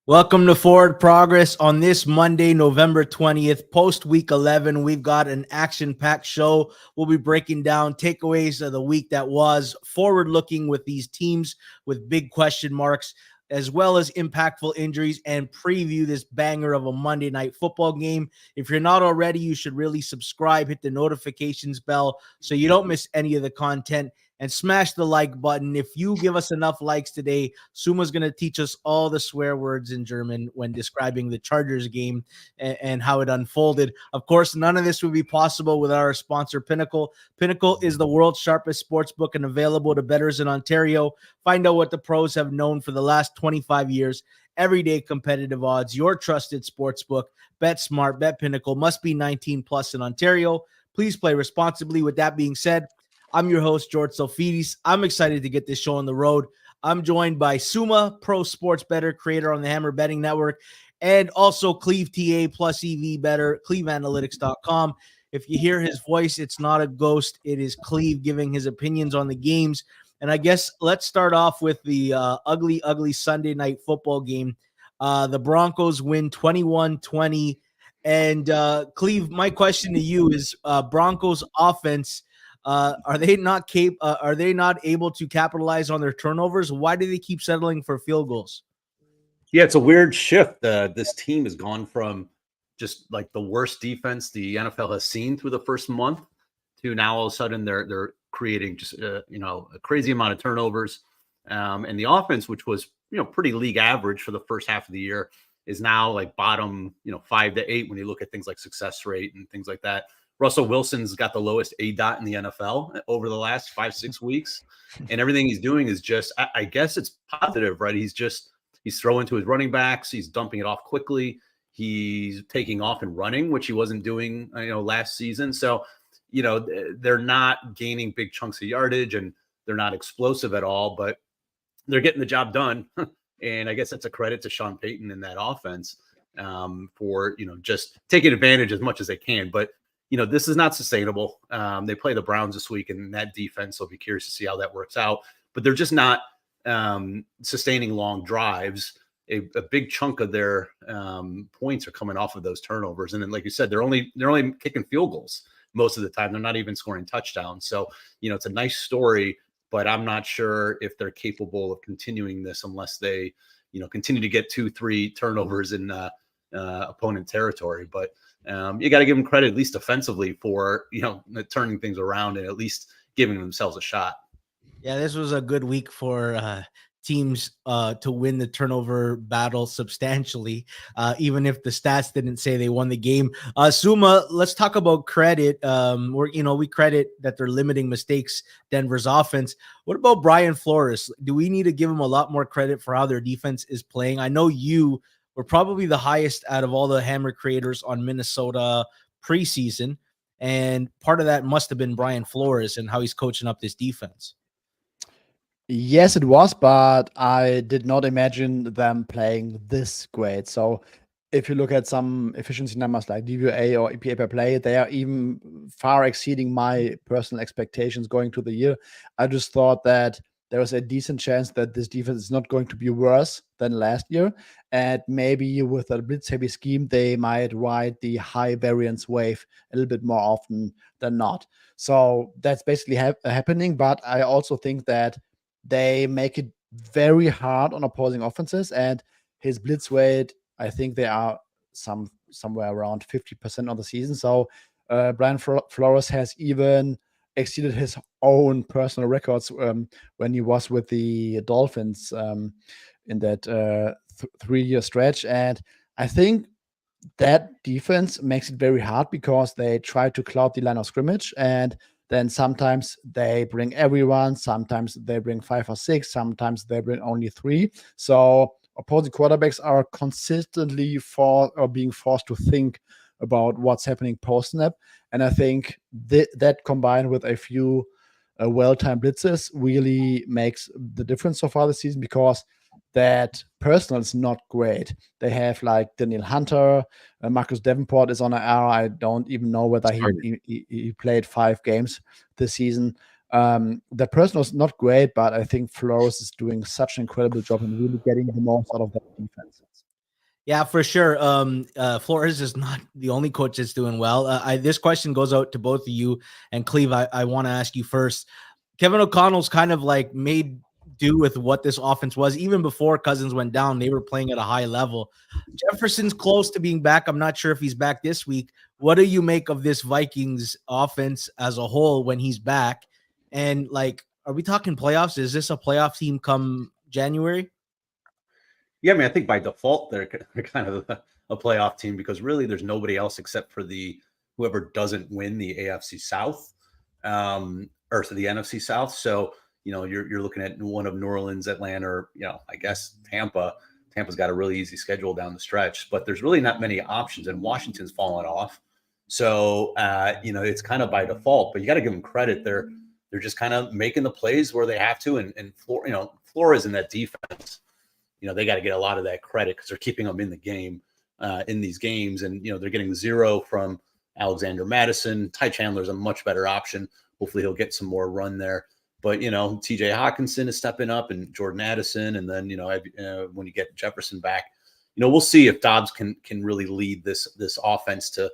Welcome to Forward Progress on this Monday, November 20th, post week 11. We've got an action packed show. We'll be breaking down takeaways of the week that was, forward looking with these teams with big question marks, as well as impactful injuries, and preview this banger of a Monday night football game. If you're not already, you should really subscribe, hit the notifications bell so you don't miss any of the content, and smash the like button. If you give us enough likes today, Suma's going to teach us all the swear words in German when describing the Chargers game and how it unfolded. Of course, none of this would be possible without our sponsor, Pinnacle. Pinnacle is the world's sharpest sports book and available to bettors in Ontario. Find out what the pros have known for the last 25 years. Everyday competitive odds, your trusted sports book. Bet smart, bet Pinnacle. Must be 19 plus in Ontario. Please play responsibly. With that being said, I'm your host, George Sofidis. I'm excited to get this show on the road. I'm joined by Suma, pro sports bettor, creator on the Hammer Betting Network, and also Cleve TA plus EV bettor, cleveanalytics.com. If you hear his voice, it's not a ghost. It is Cleve giving his opinions on the games. And I guess let's start off with the ugly Sunday night football game. The Broncos win 21-20. And Cleve, my question to you is Broncos offense, are they not able to capitalize on their turnovers? Why do they keep settling for field goals? Yeah, it's a weird shift. This team has gone from just like the worst defense the NFL has seen through the first month to now all of a sudden they're creating just a crazy amount of turnovers, and the offense, which was pretty league average for the first half of the year, is now like bottom 5 to 8 when you look at things like success rate and things like that. Russell Wilson's got the lowest ADOT in the NFL over the last 5-6 weeks. And everything he's doing is just, I guess it's positive, right? He's throwing to his running backs. He's dumping it off quickly. He's taking off and running, which he wasn't doing, last season. So, they're not gaining big chunks of yardage and they're not explosive at all, but they're getting the job done. And I guess that's a credit to Sean Payton in that offense for, just taking advantage as much as they can. But this is not sustainable. They play the Browns this week, and that defense, so I'll be curious to see how that works out. But they're just not sustaining long drives. A big chunk of their points are coming off of those turnovers. And then, like you said, they're only kicking field goals most of the time. They're not even scoring touchdowns. So, it's a nice story, but I'm not sure if they're capable of continuing this unless they, continue to get 2-3 turnovers in opponent territory. But you got to give them credit, at least offensively, for turning things around and at least giving themselves a shot. Yeah, this was a good week for teams to win the turnover battle substantially, even if the stats didn't say they won the game. Suma, let's talk about credit. We credit that they're limiting mistakes, Denver's offense. What about Brian Flores? Do we need to give him a lot more credit for how their defense is playing? I know you were probably the highest out of all the Hammer creators on Minnesota preseason, and part of that must have been Brian Flores and how he's coaching up this defense. Yes, it was, but I did not imagine them playing this great. So if you look at some efficiency numbers like DVOA or EPA per play, they are even far exceeding my personal expectations going to the year. I just thought that there was a decent chance that this defense is not going to be worse than last year. And maybe with a blitz-heavy scheme, they might ride the high variance wave a little bit more often than not. So that's basically happening. But I also think that they make it very hard on opposing offenses. And his blitz rate, I think they are somewhere around 50% of the season. So Brian Flores has even exceeded his own personal records when he was with the Dolphins in that 3-year stretch. And I think that defense makes it very hard because they try to cloud the line of scrimmage, and then sometimes they bring everyone, sometimes they bring 5 or 6, sometimes they bring only 3. So opposing quarterbacks are consistently being forced to think about what's happening post-snap. And I think that combined with a few well-timed blitzes really makes the difference so far this season, because that personnel is not great. They have like Daniel Hunter, Marcus Davenport is on an IR. I don't even know whether he played 5 games this season. The personnel is not great, but I think Flores is doing such an incredible job in really getting the most out of that defense. Yeah, for sure. Flores is not the only coach that's doing well. This question goes out to both of you, and Cleve, I want to ask you first. Kevin O'Connell's kind of like made do with what this offense was. Even before Cousins went down, they were playing at a high level. Jefferson's close to being back. I'm not sure if he's back this week. What do you make of this Vikings offense as a whole when he's back? And like, are we talking playoffs? Is this a playoff team come January? Yeah, I mean, I think by default they're kind of a playoff team because really there's nobody else except for the whoever doesn't win the AFC South, or so the NFC South. So you're looking at one of New Orleans, Atlanta, or I guess Tampa. Tampa's got a really easy schedule down the stretch, but there's really not many options, and Washington's fallen off. So it's kind of by default, but you got to give them credit. They're just kind of making the plays where they have to, and Flores in that defense. They got to get a lot of that credit because they're keeping them in the game, in these games. And, they're getting 0 from Alexander Madison. Ty Chandler's a much better option. Hopefully he'll get some more run there. But, TJ Hawkinson is stepping up and Jordan Addison. And then, when you get Jefferson back, we'll see if Dobbs can really lead this offense to,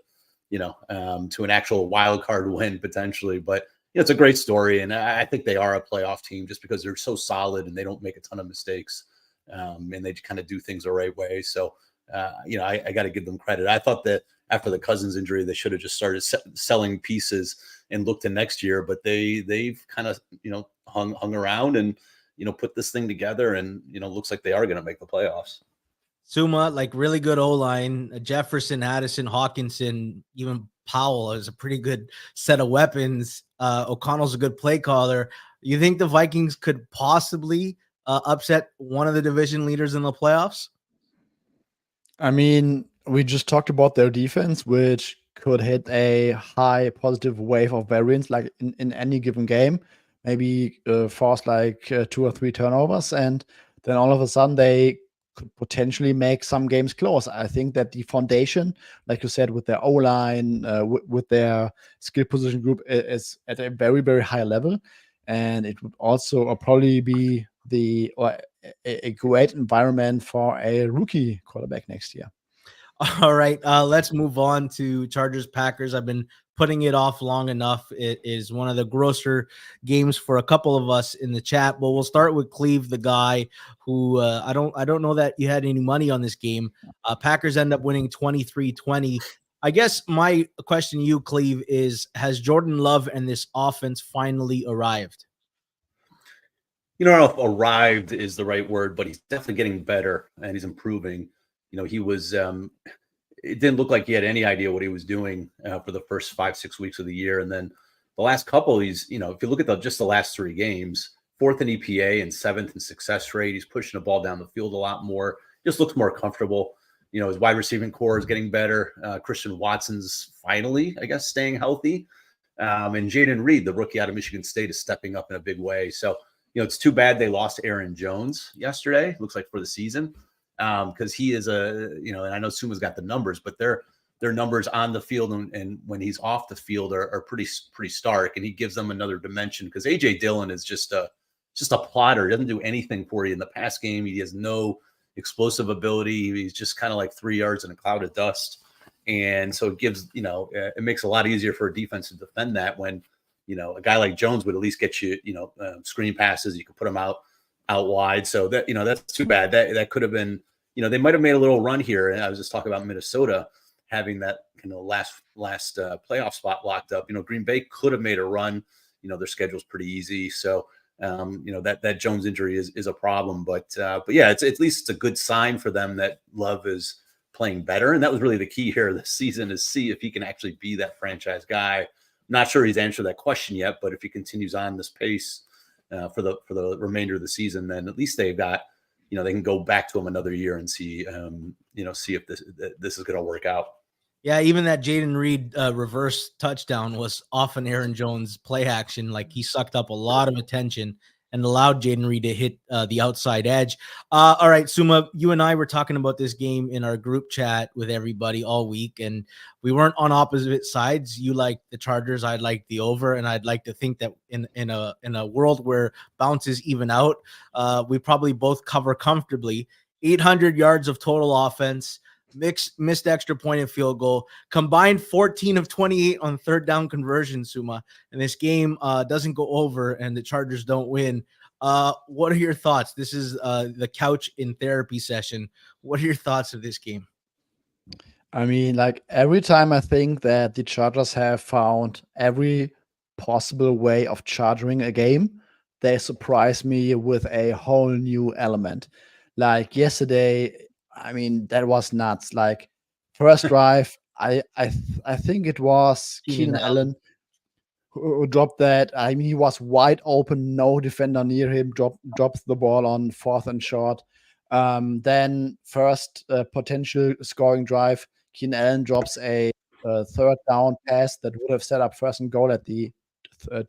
to an actual wild card win potentially. But, it's a great story. And I think they are a playoff team just because they're so solid and they don't make a ton of mistakes. And they kind of do things the right way. So, I got to give them credit. I thought that after the Cousins injury, they should have just started selling pieces and looked to next year. But they've kind of, hung around and, put this thing together. And, looks like they are going to make the playoffs. Suma, like really good O-line. Jefferson, Addison, Hawkinson, even Powell is a pretty good set of weapons. O'Connell's a good play caller. You think the Vikings could possibly upset one of the division leaders in the playoffs? I mean, we just talked about their defense, which could hit a high positive wave of variance, like in any given game, maybe force like 2 or 3 turnovers, and then all of a sudden they could potentially make some games close. I think that the foundation, like you said, with their O-line, with their skill position group, is at a very, very high level, and it would also probably be a great environment for a rookie quarterback next year. All right, let's move on to Chargers Packers. I've been putting it off long enough. It is one of the grosser games for a couple of us in the chat. But we'll start with Cleve, the guy who I don't know that you had any money on this game. Packers end up winning 23-20. I guess my question to you, Cleve, is has Jordan Love and this offense finally arrived? I don't know if arrived is the right word, but he's definitely getting better and he's improving. He was, it didn't look like he had any idea what he was doing for the first 5-6 weeks of the year. And then the last couple, he's, if you look at just the last 3 games, 4th in EPA and 7th in success rate, he's pushing the ball down the field a lot more, just looks more comfortable. His wide receiving core is getting better. Christian Watson's finally, I guess, staying healthy. And Jaden Reed, the rookie out of Michigan State, is stepping up in a big way. So, it's too bad they lost Aaron Jones yesterday, looks like for the season, because he is and I know Suma's got the numbers, but their numbers on the field and when he's off the field are pretty stark, and he gives them another dimension because A.J. Dillon is just a plotter. He doesn't do anything for you in the pass game. He has no explosive ability. He's just kind of like 3 yards in a cloud of dust. And so it gives, it makes it a lot easier for a defense to defend that when, a guy like Jones would at least get you, screen passes. You could put him out wide. So that, that's too bad. That could have been, they might have made a little run here. And I was just talking about Minnesota having that, last playoff spot locked up. Green Bay could have made a run. Their schedule's pretty easy. So, that Jones injury is a problem. But yeah, it's at least it's a good sign for them that Love is playing better. And that was really the key here this season, is see if he can actually be that franchise guy. Not sure he's answered that question yet, but if he continues on this pace for the remainder of the season, then at least they've got, they can go back to him another year and see, see if this is going to work out. Yeah, even that Jaden Reed reverse touchdown was off an Aaron Jones play action. Like, he sucked up a lot of attention and allowed Jaden Reed to hit the outside edge. All right, Suma, you and I were talking about this game in our group chat with everybody all week, and we weren't on opposite sides. You like the Chargers, I'd like the over, and I'd like to think that in a world where bounces even out, we probably both cover comfortably. 800 yards of total offense, missed extra point and field goal, combined 14 of 28 on third down conversion, Suma. And this game doesn't go over and the Chargers don't win. What are your thoughts? This is the couch in therapy session. What are your thoughts of this game? I mean, like every time I think that the Chargers have found every possible way of charging a game, they surprise me with a whole new element. Like yesterday, I mean, that was nuts. Like first drive, I think it was Keenan Keenan Allen who dropped that. I mean, he was wide open, no defender near him. Drops the ball on 4th and short. Then first potential scoring drive, Keenan Allen drops a third down pass that would have set up 1st and goal at the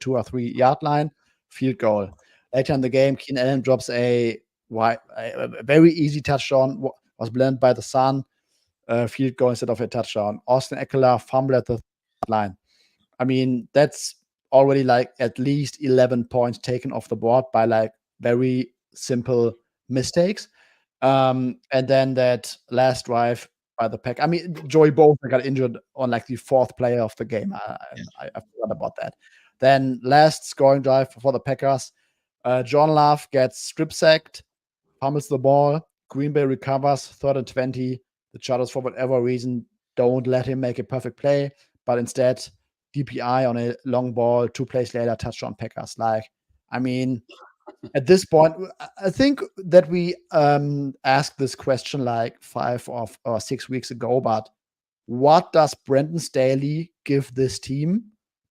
2 or 3 yard line. Field goal. Later in the game, Keenan Allen drops a very easy touchdown. Was blended by the sun. Field goal instead of a touchdown. Austin Eckler fumble at the line. I mean, that's already like at least 11 points taken off the board by like very simple mistakes. And then that last drive by the Pack. I mean, Joey Bosa got injured on like the 4th player of the game. I forgot about that. Then last scoring drive for the Packers. John Love gets strip sacked, fumbles the ball. Green Bay recovers 3rd and 20. The Chargers, for whatever reason, don't let him make a perfect play, but instead DPI on a long ball, 2 plays later, touchdown Packers. Like, I mean, at this point, I think that we asked this question like 5 or 6 weeks ago, but what does Brandon Staley give this team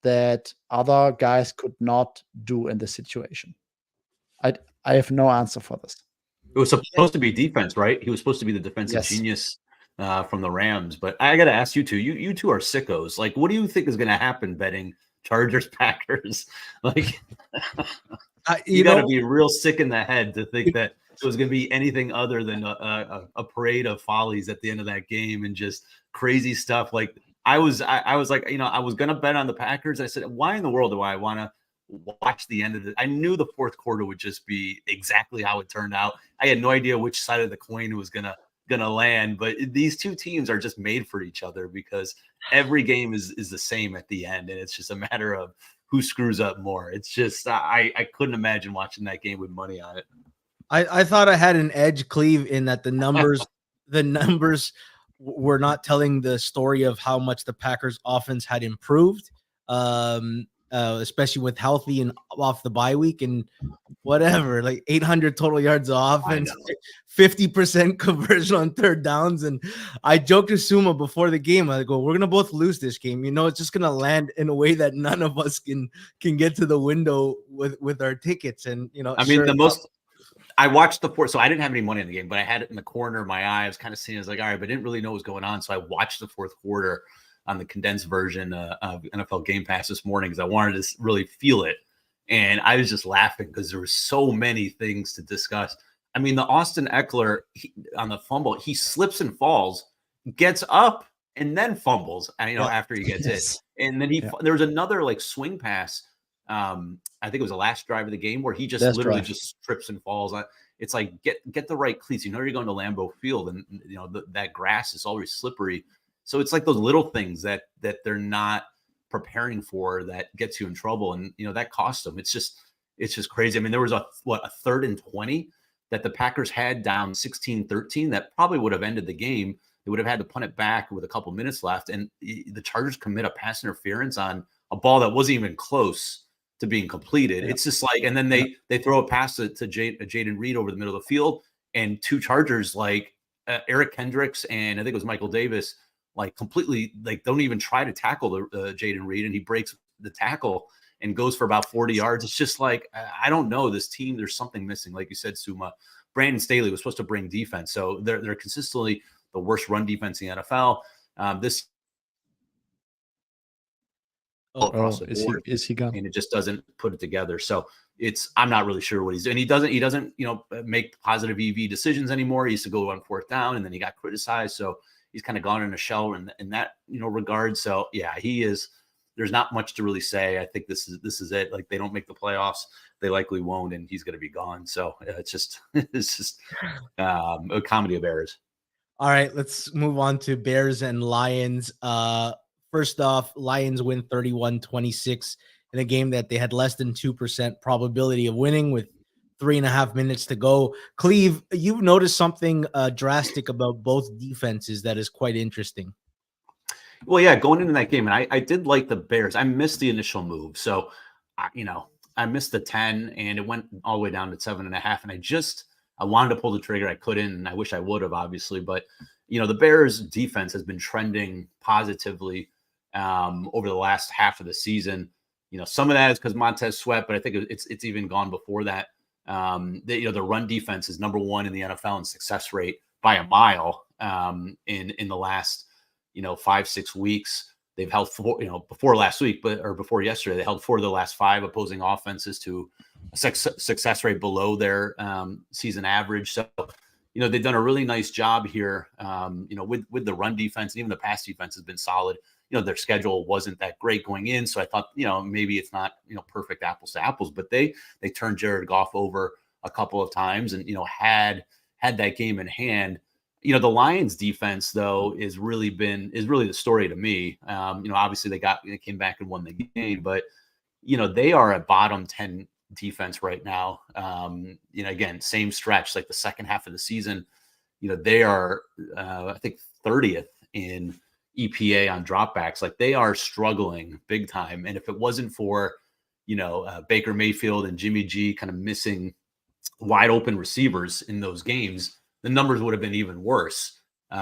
that other guys could not do in this situation? I have no answer for this. It was supposed to be defense, right? He was supposed to be the defensive genius from the Rams. But I got to ask you two. You two are sickos. Like, what do you think is going to happen betting Chargers Packers? Like, you got to be real sick in the head to think that it was going to be anything other than a parade of follies at the end of that game and just crazy stuff. Like, I was like, I was going to bet on the Packers. I said, why in the world do I want to watch the end of it? I knew the 4th quarter would just be exactly how it turned out. I had no idea which side of the coin was gonna land, but these two teams are just made for each other because every game is the same at the end, and it's just a matter of who screws up more. It's just I couldn't imagine watching that game with money on it. I thought I had an edge, Cleve, in that the numbers were not telling the story of how much the Packers offense had improved. Especially with healthy and off the bye week and whatever, like 800 total yards of offense, 50% conversion on third downs. And I joked to Suma before the game, I go, we're going to both lose this game. It's just going to land in a way that none of us can get to the window with our tickets. And, I mean, I watched the 4th, so I didn't have any money in the game, but I had it in the corner of my eye. I was kind of seeing, I was like, all right, but I didn't really know what was going on. So I watched the 4th quarter on the condensed version of NFL Game Pass this morning because I wanted to really feel it. And I was just laughing because there were so many things to discuss. I mean, the Austin Eckler on the fumble, he slips and falls, gets up, and then fumbles, after he gets it. And then there was another like swing pass. I think it was the last drive of the game where he just just trips and falls. It's like, get the right cleats. You're going to Lambeau Field and that grass is always slippery. So it's like those little things that they're not preparing for that gets you in trouble. And, that cost them. It's just crazy. I mean, there was a 3rd and 20 that the Packers had down 16-13 that probably would have ended the game. They would have had to punt it back with a couple minutes left. And the Chargers commit a pass interference on a ball that wasn't even close to being completed. It's just like, and then they throw a pass to Jaden Reed over the middle of the field, and 2 Chargers, like Eric Kendricks and I think it was Michael Davis, like completely like don't even try to tackle the Jaden Reed, and he breaks the tackle and goes for about 40 yards. It's just like, I don't know, this team, there's something missing. Like you said, Suma, Brandon Staley was supposed to bring defense. So they're consistently the worst run defense in the NFL. Across the board, is he gone? And it just doesn't put it together. So I'm not really sure what he's doing. He doesn't make positive EV decisions anymore. He used to go on 4th down, and then he got criticized. So he's kind of gone in a shell in that regard. So yeah, he is there's not much to really say. I think this is it. Like, they don't make the playoffs, they likely won't, and he's going to be gone. So it's just a comedy of errors. All right, let's move on to Bears and Lions. First off, Lions win 31-26 in a game that they had less than 2% probability of winning with 3.5 minutes to go. Cleve, you've noticed something drastic about both defenses that is quite interesting. Well, yeah, going into that game, and I did like the Bears. I missed the initial move. So, I missed the 10, and it went all the way down to 7.5. And I wanted to pull the trigger. I couldn't, and I wish I would have, obviously. But, the Bears defense has been trending positively over the last half of the season. Some of that is because Montez Sweat, but I think it's even gone before that. The run defense is number 1 in the NFL in success rate by a mile in the last 5-6 weeks. They've held 4, before last week, or before yesterday, they held 4 of the last 5 opposing offenses to a success rate below their season average. So, they've done a really nice job here, with the run defense, and even the pass defense has been solid. Their schedule wasn't that great going in. So I thought, maybe it's not, perfect apples to apples, but they turned Jared Goff over a couple of times and, had that game in hand. The Lions defense, though, is really the story to me. Obviously they came back and won the game, but, they are a bottom 10 defense right now. Again, same stretch, like the second half of the season, they are, I think 30th in EPA on dropbacks. Like, they are struggling big time. And if it wasn't for, Baker Mayfield and Jimmy G kind of missing wide open receivers in those games, the numbers would have been even worse.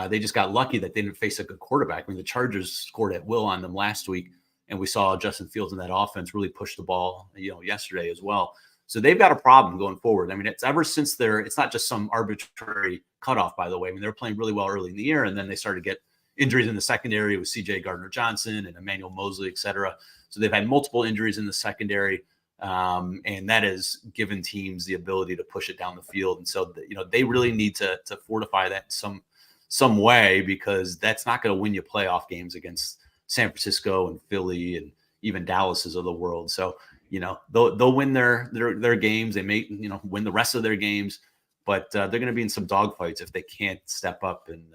They just got lucky that they didn't face a good quarterback. I mean, the Chargers scored at will on them last week, and we saw Justin Fields in that offense really push the ball, yesterday as well. So they've got a problem going forward. I mean, it's ever since it's not just some arbitrary cutoff, by the way. I mean, they were playing really well early in the year, and then they started to get injuries in the secondary with CJ Gardner-Johnson and Emmanuel Mosley, et cetera. So they've had multiple injuries in the secondary, and that has given teams the ability to push it down the field. And so, they really need to fortify that in some way, because that's not going to win you playoff games against San Francisco and Philly and even Dallas's of the world. So, they'll win their games. They may, win the rest of their games, but they're going to be in some dogfights if they can't step up and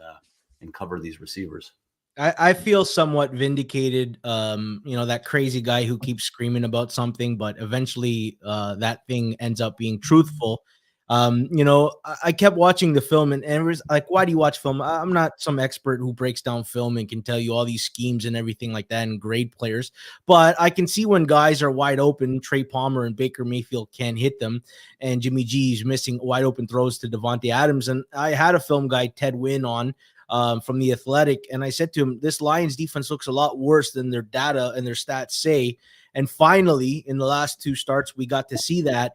cover these receivers. I feel somewhat vindicated. That crazy guy who keeps screaming about something, but eventually that thing ends up being truthful. I kept watching the film, and it was like, why do you watch film? I'm not some expert who breaks down film and can tell you all these schemes and everything like that and grade players, but I can see when guys are wide open, Trey Palmer and Baker Mayfield can't hit them, and Jimmy G is missing wide open throws to Devontae Adams. And I had a film guy, Ted Wynn, on from The Athletic, and I said to him, this Lions defense looks a lot worse than their data and their stats say. And finally, in the last 2 starts, we got to see that.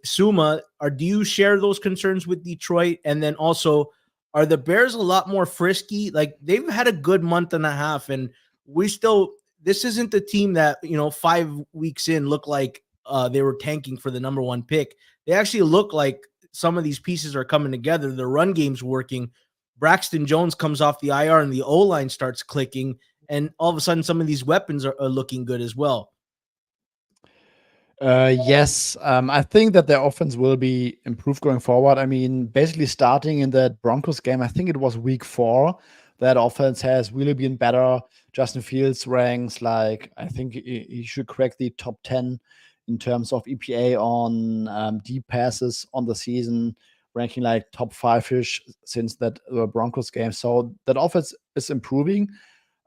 Suma, do you share those concerns with Detroit? And then also, are the Bears a lot more frisky? Like, they've had a good month and a half, and this isn't the team that, 5 weeks in looked like they were tanking for the number 1 pick. They actually look like some of these pieces are coming together. The run game's working. Braxton Jones comes off the IR and the O-line starts clicking, and all of a sudden some of these weapons are looking good as well. Yes, I think that their offense will be improved going forward. I mean, basically starting in that Broncos game, I think it was week 4, that offense has really been better. Justin Fields ranks like, I think he should crack the top 10 in terms of EPA on deep passes on the season, ranking like top 5-ish since that Broncos game. So that offense is improving.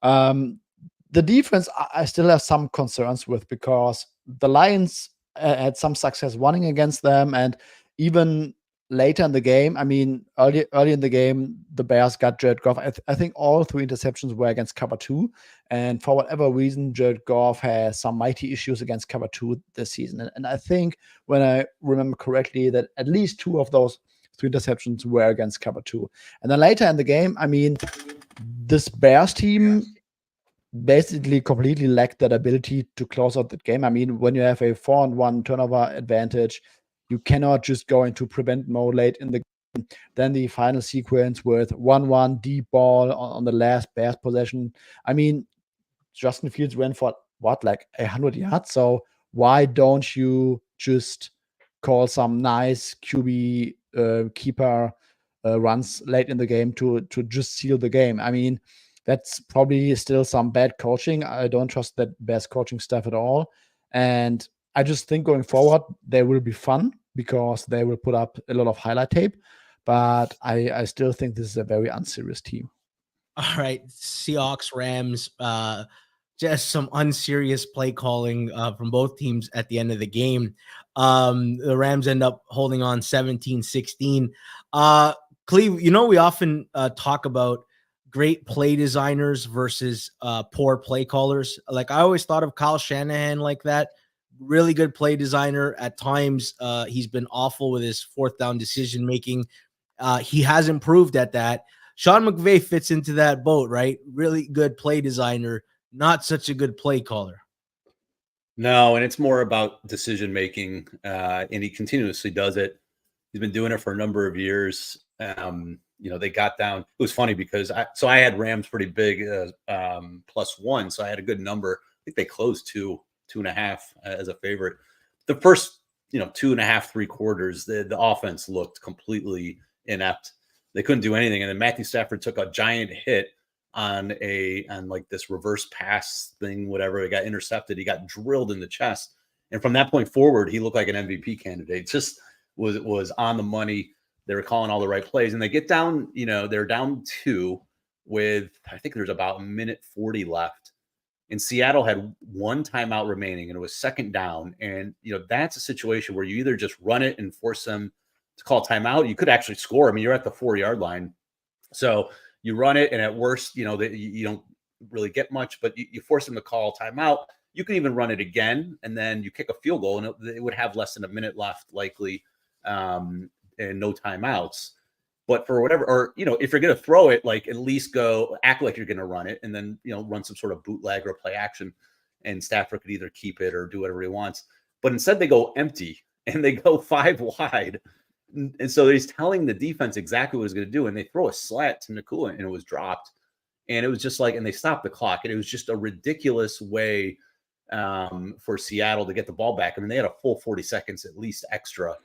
The defense, I still have some concerns with, because the Lions had some success running against them, and even later in the game, I mean, early in the game, the Bears got Jared Goff. I think all 3 interceptions were against cover 2, and for whatever reason, Jared Goff has some mighty issues against cover 2 this season. And I think, when I remember correctly, that at least 2 of those 3 interceptions were against cover 2. And then later in the game, I mean, this Bears team basically completely lacked that ability to close out the game. I mean, when you have a 4-on-1 turnover advantage, you cannot just go into prevent mode late in the game. Then the final sequence with 1-1 deep ball on the last Bears possession. I mean, Justin Fields ran for like 100 yards. So why don't you just call some nice QB keeper runs late in the game to just seal the game? I mean, that's probably still some bad coaching. I don't trust that Bears coaching staff at all. And I just think going forward, they will be fun because they will put up a lot of highlight tape. But I still think this is a very unserious team. All right, Seahawks, Rams, just some unserious play calling from both teams at the end of the game. The Rams end up holding on 17-16. Cleve, we often talk about great play designers versus poor play callers. Like, I always thought of Kyle Shanahan like that. Really good play designer. At times, he's been awful with his fourth down decision making. He has improved at that. Sean McVay fits into that boat, right? Really good play designer, not such a good play caller. No, and it's more about decision making, and he continuously does it. He's been doing it for a number of years. They got down. It was funny because I had Rams pretty big, +1, so I had a good number. I think they closed 2.5 as a favorite. The first, 2.5, 3 quarters, the offense looked completely inept. They couldn't do anything, and then Matthew Stafford took a giant hit on like this reverse pass thing, whatever. It got intercepted. He got drilled in the chest, and from that point forward, he looked like an MVP candidate. Just was on the money. They were calling all the right plays, and they get down. They're down 2 with, I think there's about 1:40 left, and Seattle had 1 timeout remaining, and it was second down. And that's a situation where you either just run it and force them to call timeout. You could actually score. I mean, you're at the 4-yard line, so you run it, and at worst, you don't really get much, but you force them to call timeout. You can even run it again, and then you kick a field goal, and it would have less than a minute left, likely, and no timeouts. But for whatever, or if you're going to throw it, like, at least act like you're going to run it, and then run some sort of bootleg or play action, and Stafford could either keep it or do whatever he wants. But instead, they go empty and they go 5 wide. And so he's telling the defense exactly what he's going to do. And they throw a slat to Nakua, and it was dropped. And it was just like, and they stopped the clock. And it was just a ridiculous way for Seattle to get the ball back. I mean, they had a full 40 seconds at least extra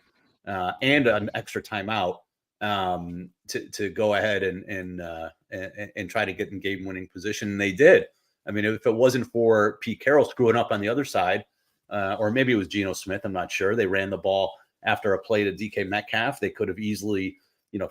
and an extra timeout to go ahead and try to get in game-winning position. And they did. I mean, if it wasn't for Pete Carroll screwing up on the other side, or maybe it was Geno Smith, I'm not sure. They ran the ball after a play to DK Metcalf. They could have easily,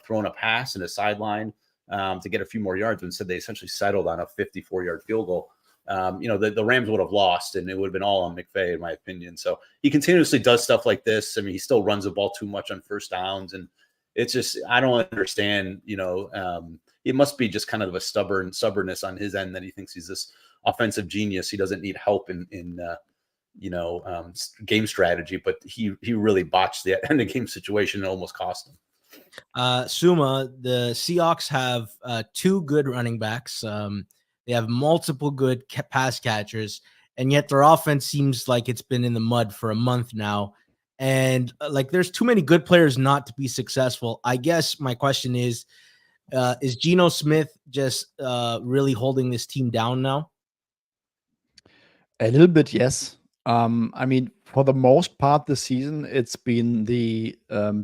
thrown a pass in a sideline to get a few more yards. Instead, they essentially settled on a 54-yard field goal. The Rams would have lost, and it would have been all on McVay, in my opinion. So he continuously does stuff like this. I mean, he still runs the ball too much on first downs, and it's just, I don't understand. It must be just kind of a stubbornness on his end that he thinks he's this offensive genius. He doesn't need help in game strategy, but he really botched the end of game situation and almost cost him. Suma, the Seahawks have 2 good running backs. They have multiple good pass catchers, and yet their offense seems like it's been in the mud for a month now. And there's too many good players not to be successful. I guess my question is Geno Smith just really holding this team down now? A little bit, yes. I mean, for the most part this season, it's been the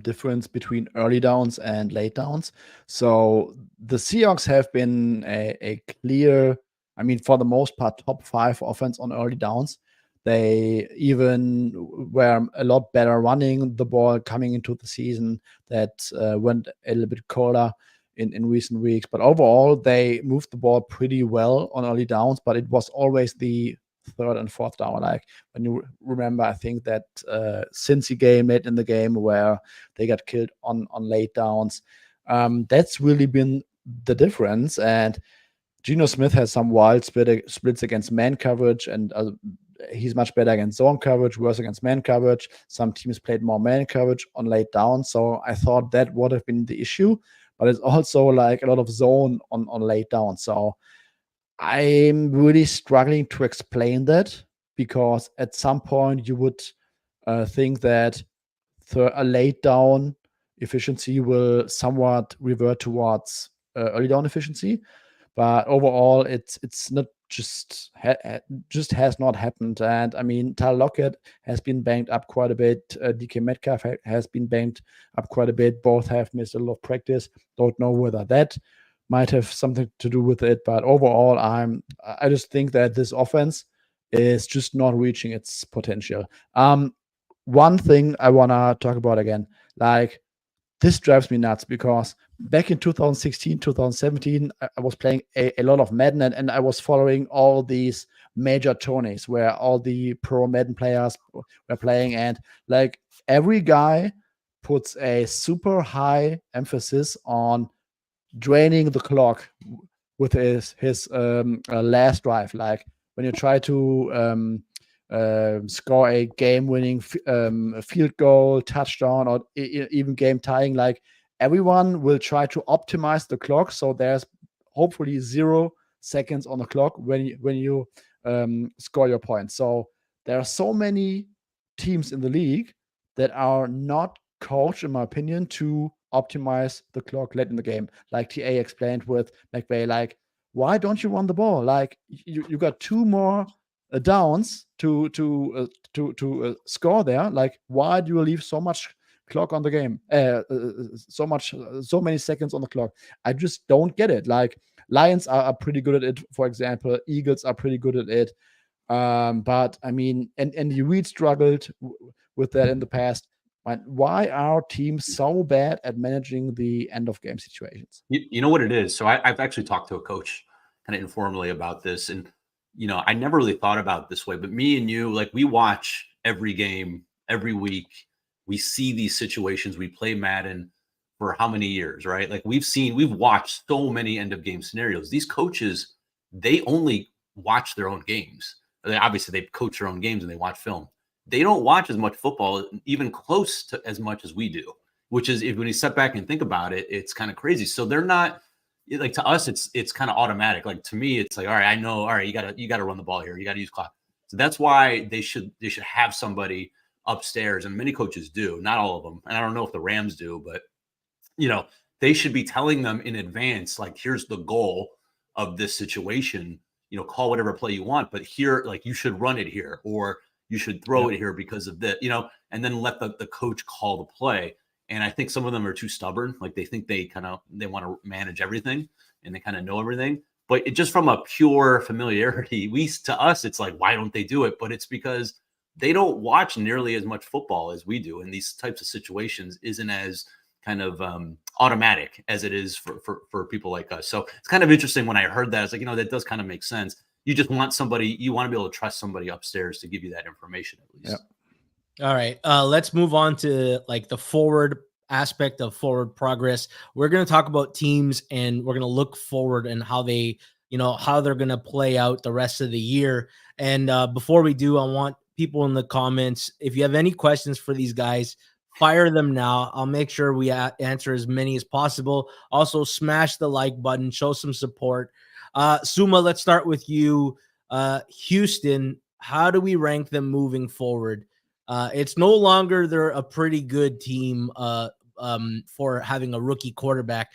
difference between early downs and late downs. So the Seahawks have been a clear, I mean, for the most part, top 5 offense on early downs. They even were a lot better running the ball coming into the season. That went a little bit colder in recent weeks. But overall, they moved the ball pretty well on early downs, but it was always the 3rd and 4th down. Like, when you remember, I think that Cincy game late in the game where they got killed on late downs. That's really been the difference. And Geno Smith has some wild splits against man coverage, and he's much better against zone coverage, worse against man coverage. Some teams played more man coverage on late down. So I thought that would have been the issue, but it's also like a lot of zone on late down. So I'm really struggling to explain that, because at some point you would think that a late down efficiency will somewhat revert towards early down efficiency. But overall, it's not just has not happened. And I mean, Tyler Lockett has been banged up quite a bit. DK Metcalf has been banged up quite a bit. Both have missed a lot of practice. Don't know whether that might have something to do with it, but overall, I just think that this offense is just not reaching its potential. One thing I wanna talk about again, like, this drives me nuts because back in 2016, 2017, I was playing a lot of Madden, and I was following all these major tourneys where all the pro Madden players were playing, and like every guy puts a super high emphasis on draining the clock with his last drive. Like when you try to score a game-winning field goal, touchdown, or even game-tying, like everyone will try to optimize the clock so there's hopefully 0 seconds on the clock when you score your points. So there are so many teams in the league that are not coached, in my opinion, to optimize the clock late in the game. Like TA explained with McVay, like, why don't you run the ball? Like you got 2 more downs to score there. Like, why do you leave so much clock on the game? So many seconds on the clock. I just don't get it. Like, Lions are pretty good at it, for example. Eagles are pretty good at it. But I mean, and you Reid struggled with that in the past. But why are teams so bad at managing the end of game situations? You know what it is? So I've actually talked to a coach kind of informally about this. And, I never really thought about it this way, but me and you, like, we watch every game every week. We see these situations. We play Madden for how many years, right? Like we've watched so many end of game scenarios. These coaches, they only watch their own games. Obviously, they coach their own games and they watch film. They don't watch as much football, even close to as much as we do, which is, when you step back and think about it, it's kind of crazy. So they're not, like, to us, it's kind of automatic. Like, to me, it's like, all right, I know, all right, you gotta run the ball here. You got to use clock. So that's why they should have somebody upstairs, and many coaches do, not all of them. And I don't know if the Rams do, but they should be telling them in advance, like, here's the goal of this situation. Call whatever play you want, but here, like, you should run it here, or you should throw it here because of that, and then let the coach call the play. And I think some of them are too stubborn. Like, they think they want to manage everything and they kind of know everything. But it just, from a pure familiarity, to us, it's like, why don't they do it? But it's because they don't watch nearly as much football as we do. And these types of situations isn't as kind of automatic as it is for people like us. So it's kind of interesting when I heard that. It's like, that does kind of make sense. You just want somebody, you want to be able to trust somebody upstairs to give you that information at least. Yep. All right. Let's move on to like the forward aspect of forward progress. We're going to talk about teams, and we're going to look forward and how they, how they're going to play out the rest of the year. And before we do, I want people in the comments, if you have any questions for these guys, fire them now. I'll make sure we answer as many as possible. Also, smash the like button, show some support. Suma, let's start with you. Houston, how do we rank them moving forward? It's no longer they're a pretty good team for having a rookie quarterback.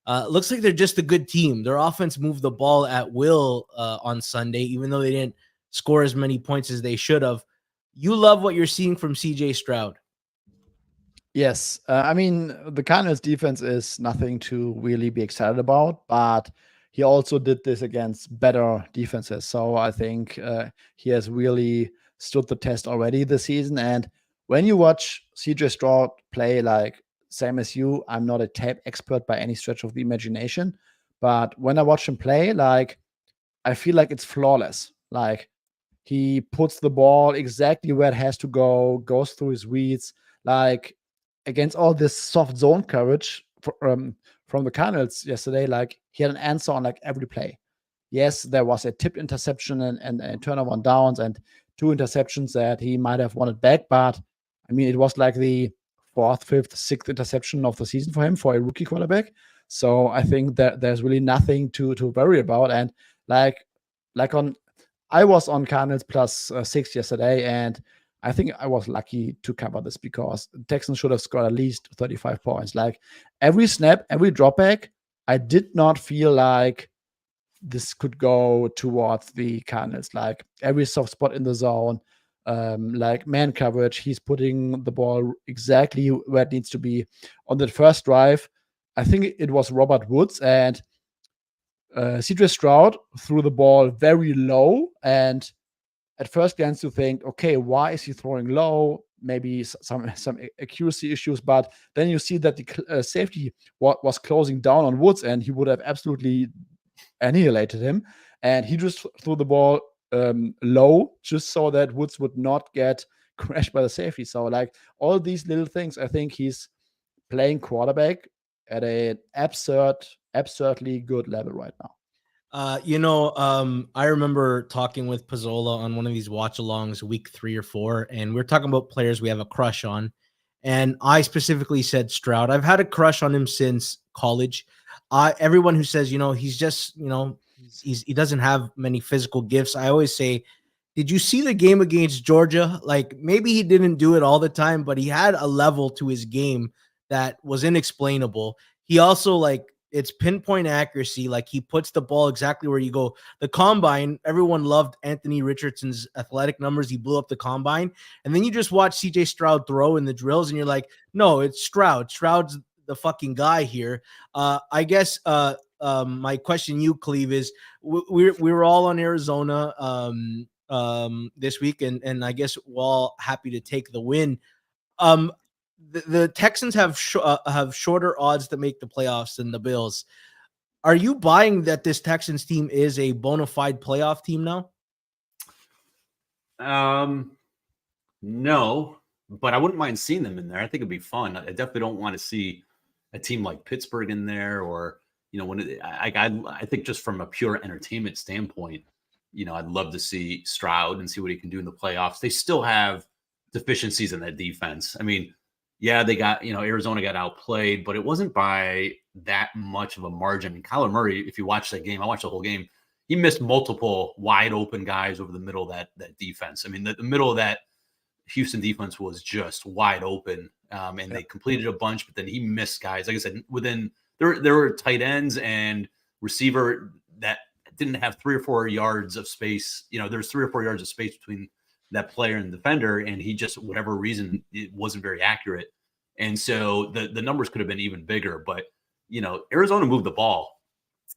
Looks like they're just a good team. Their offense moved the ball at will on Sunday, even though they didn't score as many points as they should have. You love what you're seeing from CJ Stroud. Yes. I mean, the Cardinals defense is nothing to really be excited about, but he also did this against better defenses. So I think he has really stood the test already this season. And when you watch CJ Stroud play, like, same as you, I'm not a tape expert by any stretch of the imagination, but when I watch him play, like, I feel like it's flawless. Like, he puts the ball exactly where it has to go, goes through his reads, like, against all this soft zone coverage from the Cardinals yesterday. Like, he had an answer on like every play. Yes, there was a tipped interception and a turnover on downs and 2 interceptions that he might have wanted back. But I mean, it was like the 4th, 5th, 6th interception of the season for him, for a rookie quarterback. So I think that there's really nothing to worry about. And I was on Cardinals plus 6 yesterday, and I think I was lucky to cover this because the Texans should have scored at least 35 points. Like, every snap, every dropback, I did not feel like this could go towards the Cardinals. Like every soft spot in the zone, like man coverage, he's putting the ball exactly where it needs to be. On the first drive, I think it was Robert Woods and CJ Stroud threw the ball very low. And at first glance, you think, okay, why is he throwing low? Maybe some accuracy issues. But then you see that the safety was closing down on Woods, and he would have absolutely annihilated him. And he just threw the ball low just so that Woods would not get crashed by the safety. So, like, all these little things, I think he's playing quarterback at an absurdly good level right now. I remember talking with Pizzola on one of these watch-alongs week 3 or 4, and we're talking about players we have a crush on. And I specifically said Stroud. I've had a crush on him since college. Everyone who says, he's just, he doesn't have many physical gifts. I always say, did you see the game against Georgia? Like, maybe he didn't do it all the time, but he had a level to his game that was inexplainable. He also, it's pinpoint accuracy. Like, he puts the ball exactly where you go. The combine, everyone loved Anthony Richardson's athletic numbers. He blew up the combine. And then you just watch CJ Stroud throw in the drills, and you're like, no, it's Stroud. Stroud's the fucking guy here. I guess my question, you, Cleve, is we were all on Arizona this week, and I guess we're all happy to take the win. The Texans have shorter odds to make the playoffs than the Bills. Are you buying that this Texans team is a bona fide playoff team now? No, but I wouldn't mind seeing them in there. I think it'd be fun. I definitely don't want to see a team like Pittsburgh in there, or I think just from a pure entertainment standpoint, I'd love to see Stroud and see what he can do in the playoffs. They still have deficiencies in that defense. I mean, yeah, they got, Arizona got outplayed, but it wasn't by that much of a margin. And Kyler Murray, if you watch that game, I watched the whole game, he missed multiple wide open guys over the middle of that defense. I mean, the middle of that Houston defense was just wide open, and they completed a bunch, but then he missed guys. Like I said, there were tight ends and receiver that didn't have 3 or 4 yards of space. There's 3 or 4 yards of space between that player and defender, and he just, whatever reason, it wasn't very accurate. And so the numbers could have been even bigger, but Arizona moved the ball.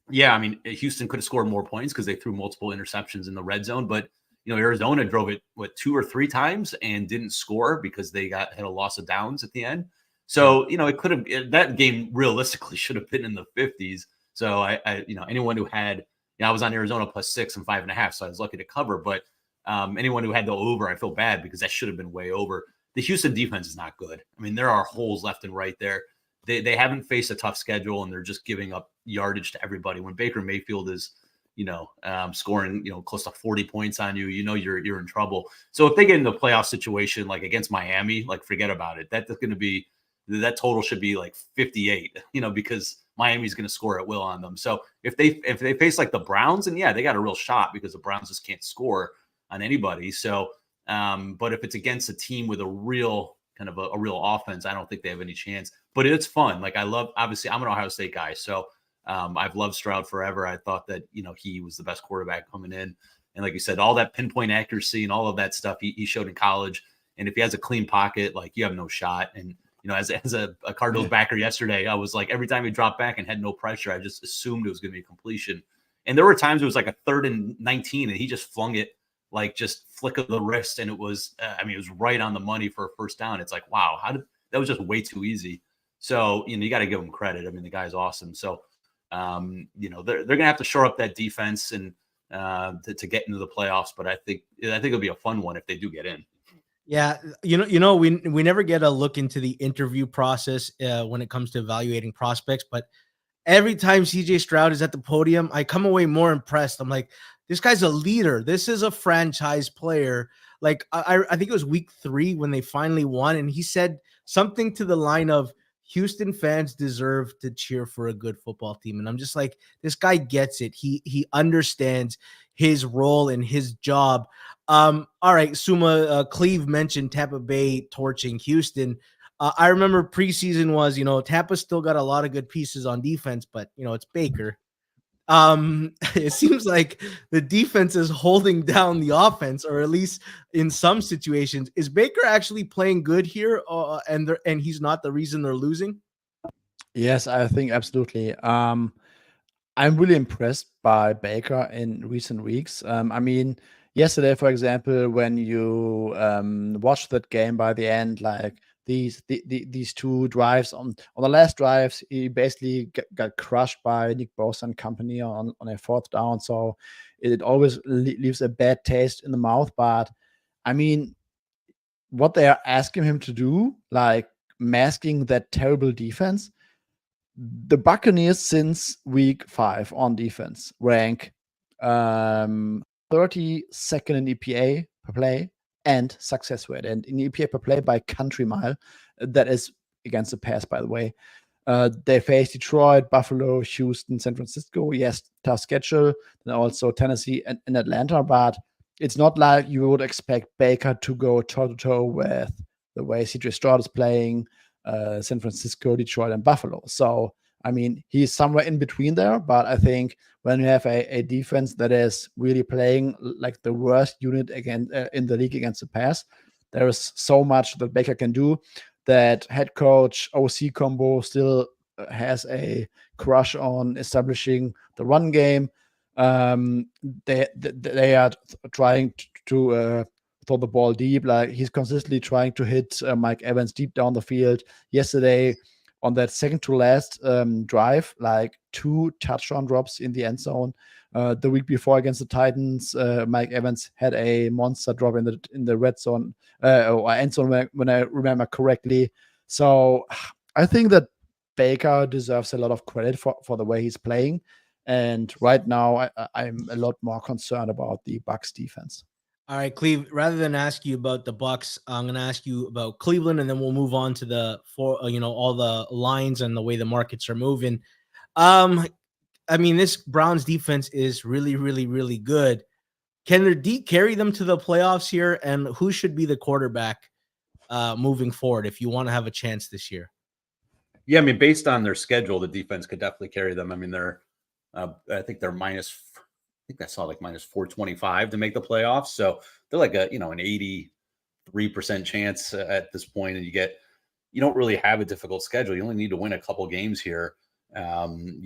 Yeah, I mean, Houston could have scored more points because they threw multiple interceptions in the red zone, but Arizona drove it 2 or 3 times and didn't score because they had a loss of downs at the end. So it could have, that game realistically should have been in the 50s. So I anyone who had, I was on Arizona +6 and 5.5, so I was lucky to cover, but anyone who had the over, I feel bad because that should have been way over. The Houston defense is not good. I mean, there are holes left and right there. They haven't faced a tough schedule, and they're just giving up yardage to everybody. When Baker Mayfield is, scoring, close to 40 points on you, you're in trouble. So if they get in the playoff situation, like against Miami, like forget about it. That's going to be, that total should be like 58, because Miami's going to score at will on them. So if they face like the Browns, and yeah, they got a real shot because the Browns just can't score on anybody. So, but if it's against a team with a real kind of a real offense, I don't think they have any chance. But it's fun. Like, obviously, I'm an Ohio State guy, so I've loved Stroud forever. I thought that he was the best quarterback coming in, and like you said, all that pinpoint accuracy and all of that stuff he showed in college. And if he has a clean pocket, like, you have no shot. And as a Cardinals backer yesterday, I was like, every time he dropped back and had no pressure, I just assumed it was going to be a completion. And there were times it was like a 3rd and 19, and he just flung it, like, just flick of the wrist, and it was, it was right on the money for a first down. It's like, wow, that was just way too easy. So, you got to give him credit. I mean, the guy's awesome. So, they're going to have to shore up that defense and to get into the playoffs. But I think it'll be a fun one if they do get in. Yeah, we never get a look into the interview process when it comes to evaluating prospects, but every time CJ Stroud is at the podium, I come away more impressed. I'm like, this guy's a leader. This is a franchise player. Like, I think it was week 3 when they finally won, and he said something to the line of, Houston fans deserve to cheer for a good football team. And I'm just like, this guy gets it. He understands his role and his job. All right, Suma, Cleve mentioned Tampa Bay torching Houston. I remember preseason was, Tampa still got a lot of good pieces on defense, but, it's Baker. It seems like the defense is holding down the offense, or at least in some situations. Is Baker actually playing good here, and he's not the reason they're losing? Yes, I think absolutely. I'm really impressed by Baker in recent weeks. I mean, yesterday, for example, when you watched that game by the end, like these two drives on the last drives, he basically got crushed by Nick Bosa and company on a fourth down. So it always leaves a bad taste in the mouth. But I mean, what they are asking him to do, like masking that terrible defense, the Buccaneers since week 5 on defense rank 32nd in EPA per play and success rate. And in EPA per play by country mile, that is against the pass, by the way. They face Detroit, Buffalo, Houston, San Francisco. Yes, tough schedule. And also Tennessee and Atlanta. But it's not like you would expect Baker to go toe-to-toe with the way CJ Stroud is playing, San Francisco, Detroit, and Buffalo. So, I mean, he's somewhere in between there. But I think when you have a defense that is really playing like the worst unit again in the league against the pass, there is so much that Baker can do. That head coach OC combo still has a crush on establishing the run game. They are trying to throw the ball deep. Like he's consistently trying to hit Mike Evans deep down the field. Yesterday, on that second to last drive, like 2 touchdown drops in the end zone. The week before against the Titans, Mike Evans had a monster drop in the red zone or end zone when I remember correctly. So I think that Baker deserves a lot of credit for the way he's playing. And right now, I'm a lot more concerned about the Bucs defense. All right, Cleve, rather than ask you about the Bucks, I'm going to ask you about Cleveland, and then we'll move on to all the lines and the way the markets are moving. I mean, this Browns defense is really, really, really good. Can their D carry them to the playoffs here? And who should be the quarterback moving forward if you want to have a chance this year? Yeah, I mean, based on their schedule, the defense could definitely carry them. I mean, I think they're minus. I think I saw like minus 425 to make the playoffs. So they're like an 83% chance at this point, and you don't really have a difficult schedule. You only need to win a couple games here. Denver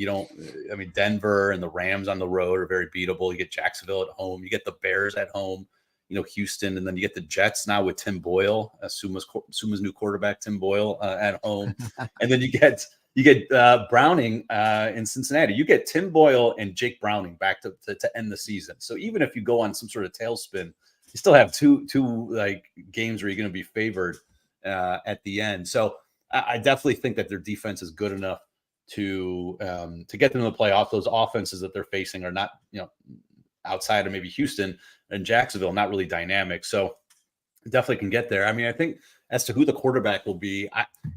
and the Rams on the road are very beatable. You get Jacksonville at home. You get the Bears at home. Houston, and then you get the Jets now with Tim Boyle, Suma's new quarterback, Tim Boyle at home, and then you get Browning in Cincinnati. You get Tim Boyle and Jake Browning back to end the season. So even if you go on some sort of tailspin, you still have two like games where you're going to be favored at the end. So I definitely think that their defense is good enough to get them to the playoffs. Those offenses that they're facing are not, outside of maybe Houston and Jacksonville, not really dynamic. So definitely can get there. I mean, I think as to who the quarterback will be,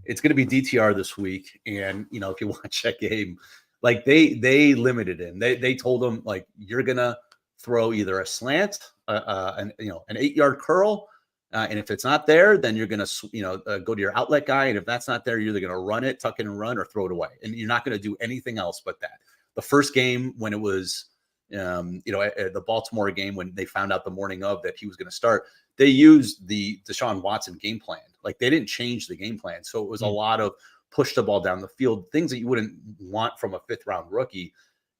it's going to be DTR this week. And, if you watch that game, like they limited him. They told him, like, you're going to throw either a slant, an 8-yard curl. And if it's not there, then you're going to, go to your outlet guy. And if that's not there, you're either going to run it, tuck it and run, or throw it away. And you're not going to do anything else but that. The first game when it was, the Baltimore game, when they found out the morning of that he was going to start, they used the Deshaun Watson game plan. Like they didn't change the game plan. So it was a lot of push the ball down the field, things that you wouldn't want from a 5th round rookie.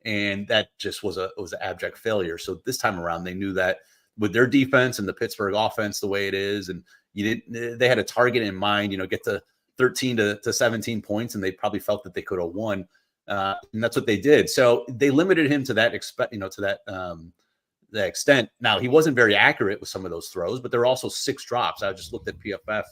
And that just was an abject failure. So this time around, they knew that with their defense and the Pittsburgh offense, the way it is, and they had a target in mind, get to 13 to 17 points, and they probably felt that they could have won. And that's what they did. So they limited him to that the extent. Now, he wasn't very accurate with some of those throws, but there were also 6 drops. I just looked at PFF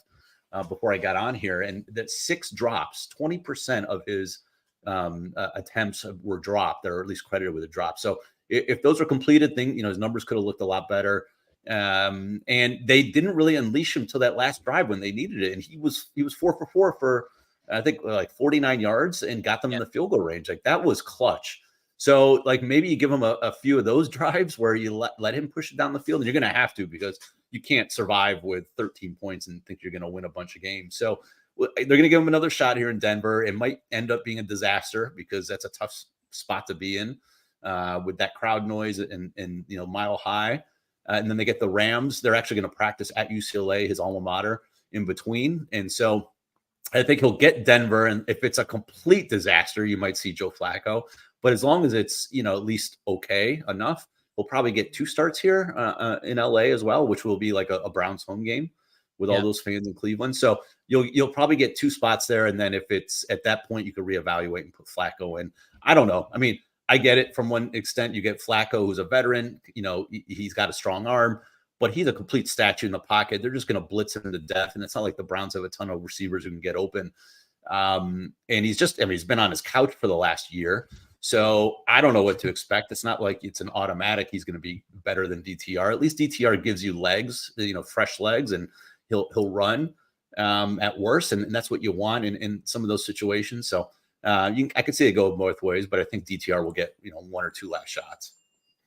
before I got on here, and that 6 drops, 20% of his attempts were dropped, or at least credited with a drop. So if those are completed, his numbers could have looked a lot better. And they didn't really unleash him till that last drive when they needed it. And he was 4 for 4 for, I think, like 49 yards and got them in the field goal range. Like that was clutch. So like maybe you give him a few of those drives where you let him push it down the field, and you're going to have to, because you can't survive with 13 points and think you're going to win a bunch of games. So they're going to give him another shot here in Denver. It might end up being a disaster because that's a tough spot to be in. with that crowd noise and Mile High. And then they get the Rams. They're actually going to practice at UCLA, his alma mater, in between. And so I think he'll get Denver. And if it's a complete disaster, you might see Joe Flacco. But as long as it's, at least okay enough, we'll probably get 2 starts here in LA as well, which will be like a Browns home game with all those fans in Cleveland. So you'll probably get 2 spots there. And then if it's at that point, you could reevaluate and put Flacco in. I don't know. I mean, I get it from one extent. You get Flacco, who's a veteran. He's got a strong arm, but he's a complete statue in the pocket. They're just going to blitz him to death. And it's not like the Browns have a ton of receivers who can get open. And he's been on his couch for the last year. So I don't know what to expect. It's not like it's an automatic he's going to be better than DTR. At least DTR gives you legs, fresh legs, and he'll run at worst. And that's what you want in some of those situations. So I could see it go both ways, but I think DTR will get 1 or 2 last shots.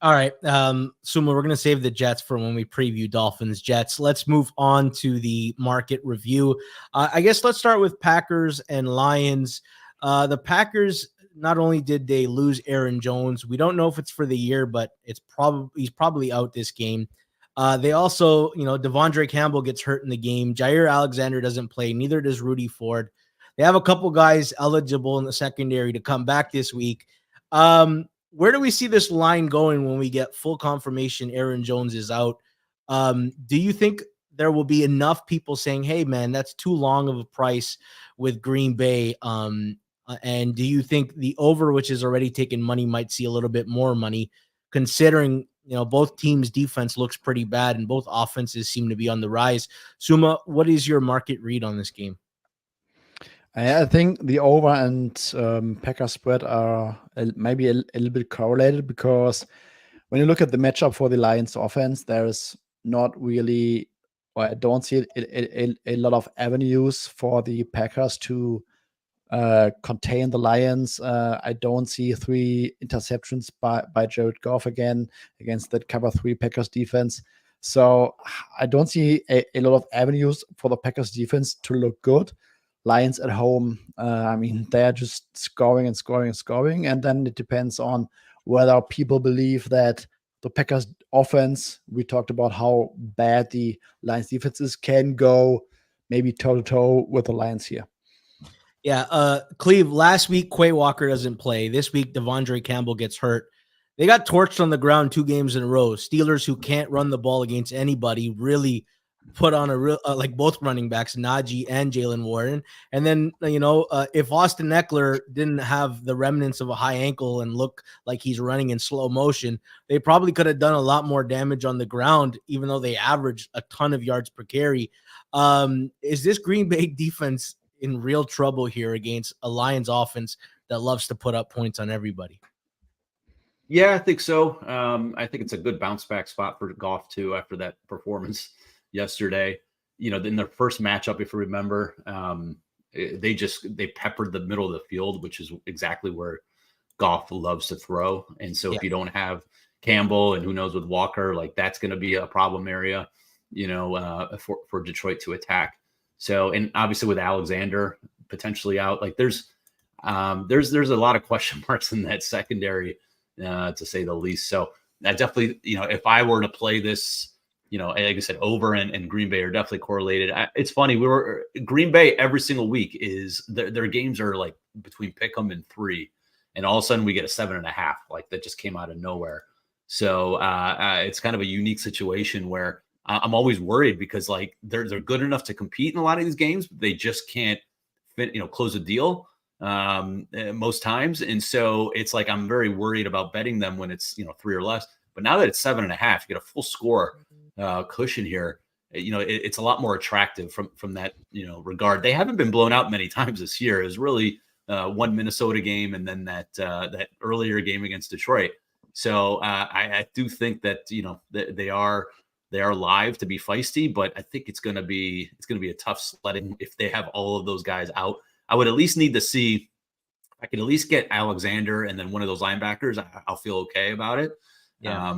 All right, Suma, we're going to save the Jets for when we preview Dolphins Jets. Let's move on to the market review. I guess let's start with Packers and Lions. The Packers, not only did they lose Aaron Jones, we don't know if it's for the year, but he's probably out this game. They also, Devondre Campbell gets hurt in the game. Jair Alexander doesn't play. Neither does Rudy Ford. They have a couple guys eligible in the secondary to come back this week. Where do we see this line going when we get full confirmation Aaron Jones is out? Do you think there will be enough people saying, hey, man, that's too long of a price with Green Bay? And do you think the over, which is already taken money, might see a little bit more money, considering both teams' defense looks pretty bad and both offenses seem to be on the rise? Suma, what is your market read on this game? I think the over and Packers spread are maybe a little bit correlated, because when you look at the matchup for the Lions offense, there is not really, or I don't see a lot of avenues for the Packers to contain the Lions. I don't see 3 interceptions by Jared Goff again against that cover 3 Packers defense. So I don't see a lot of avenues for the Packers defense to look good. Lions at home, they're just scoring and scoring and scoring. And then it depends on whether people believe that the Packers offense, we talked about how bad the Lions defense is, can go maybe toe-to-toe with the Lions here. Yeah, Cleve, last week, Quay Walker doesn't play. This week, Devondre Campbell gets hurt. They got torched on the ground 2 games in a row. Steelers, who can't run the ball against anybody, really put on a real like both running backs, Najee and Jalen Warren. And then, if Austin Eckler didn't have the remnants of a high ankle and look like he's running in slow motion, they probably could have done a lot more damage on the ground, even though they averaged a ton of yards per carry. Is this Green Bay defense in real trouble here against a Lions offense that loves to put up points on everybody? Yeah, I think so. I think it's a good bounce back spot for Goff too after that performance yesterday. In their first matchup, if you remember, they peppered the middle of the field, which is exactly where Goff loves to throw. And so if you don't have Campbell, and who knows with Walker, like that's going to be a problem area, for Detroit to attack. So, and obviously with Alexander potentially out, like there's a lot of question marks in that secondary, to say the least. So I definitely, if I were to play this, like I said, over and Green Bay are definitely correlated. It's funny. Green Bay every single week is their games are like between pick 'em and 3. And all of a sudden we get a 7.5, like that just came out of nowhere. So it's kind of a unique situation where I'm always worried, because like they're good enough to compete in a lot of these games, but they just can't close a deal most times. And so it's like, I'm very worried about betting them when it's, 3 or less. But now that it's 7.5, you get a full score cushion here. It's a lot more attractive from that, regard. They haven't been blown out many times this year. It was really one Minnesota game, and then that earlier game against Detroit. So I do think that, they are live to be feisty, but I think it's going to be a tough sledding if they have all of those guys out. I would at least need to see, I can at least get Alexander and then one of those linebackers. I'll feel okay about it. Yeah.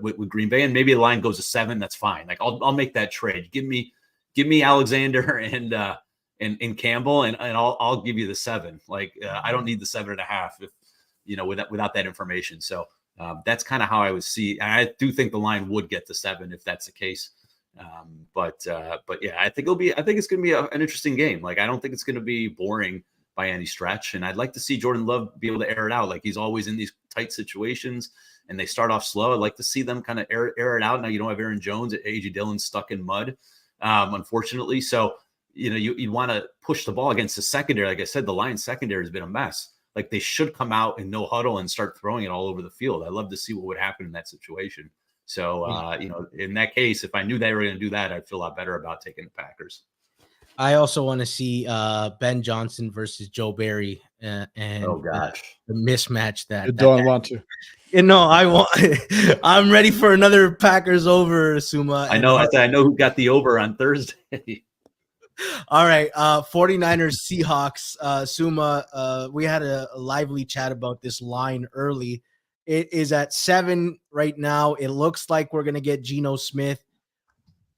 With Green Bay, and maybe the line goes to 7. That's fine. Like I'll make that trade. Give me Alexander and Campbell, and I'll give you the 7. Like I don't need the 7.5 without that information. So that's kind of how I would see. And I do think the line would get to 7 if that's the case. But yeah, I think it's going to be an interesting game. Like, I don't think it's going to be boring by any stretch. And I'd like to see Jordan Love be able to air it out. Like, he's always in these tight situations and they start off slow. I'd like to see them kind of air it out. Now you don't have Aaron Jones, A.J. Dillon stuck in mud, unfortunately. So, you want to push the ball against the secondary. Like I said, the Lions secondary has been a mess. Like, they should come out in no huddle and start throwing it all over the field. I'd love to see what would happen in that situation. So, in that case, if I knew they were going to do that, I'd feel a lot better about taking the Packers. I also want to see Ben Johnson versus Joe Barry and oh gosh, the mismatch that you don't want to. I want. I'm ready for another Packers over, Suma. I know who got the over on Thursday. All right, 49ers Seahawks. Suma, we had a lively chat about this line early. It is at 7 right now. It looks like we're going to get Geno Smith.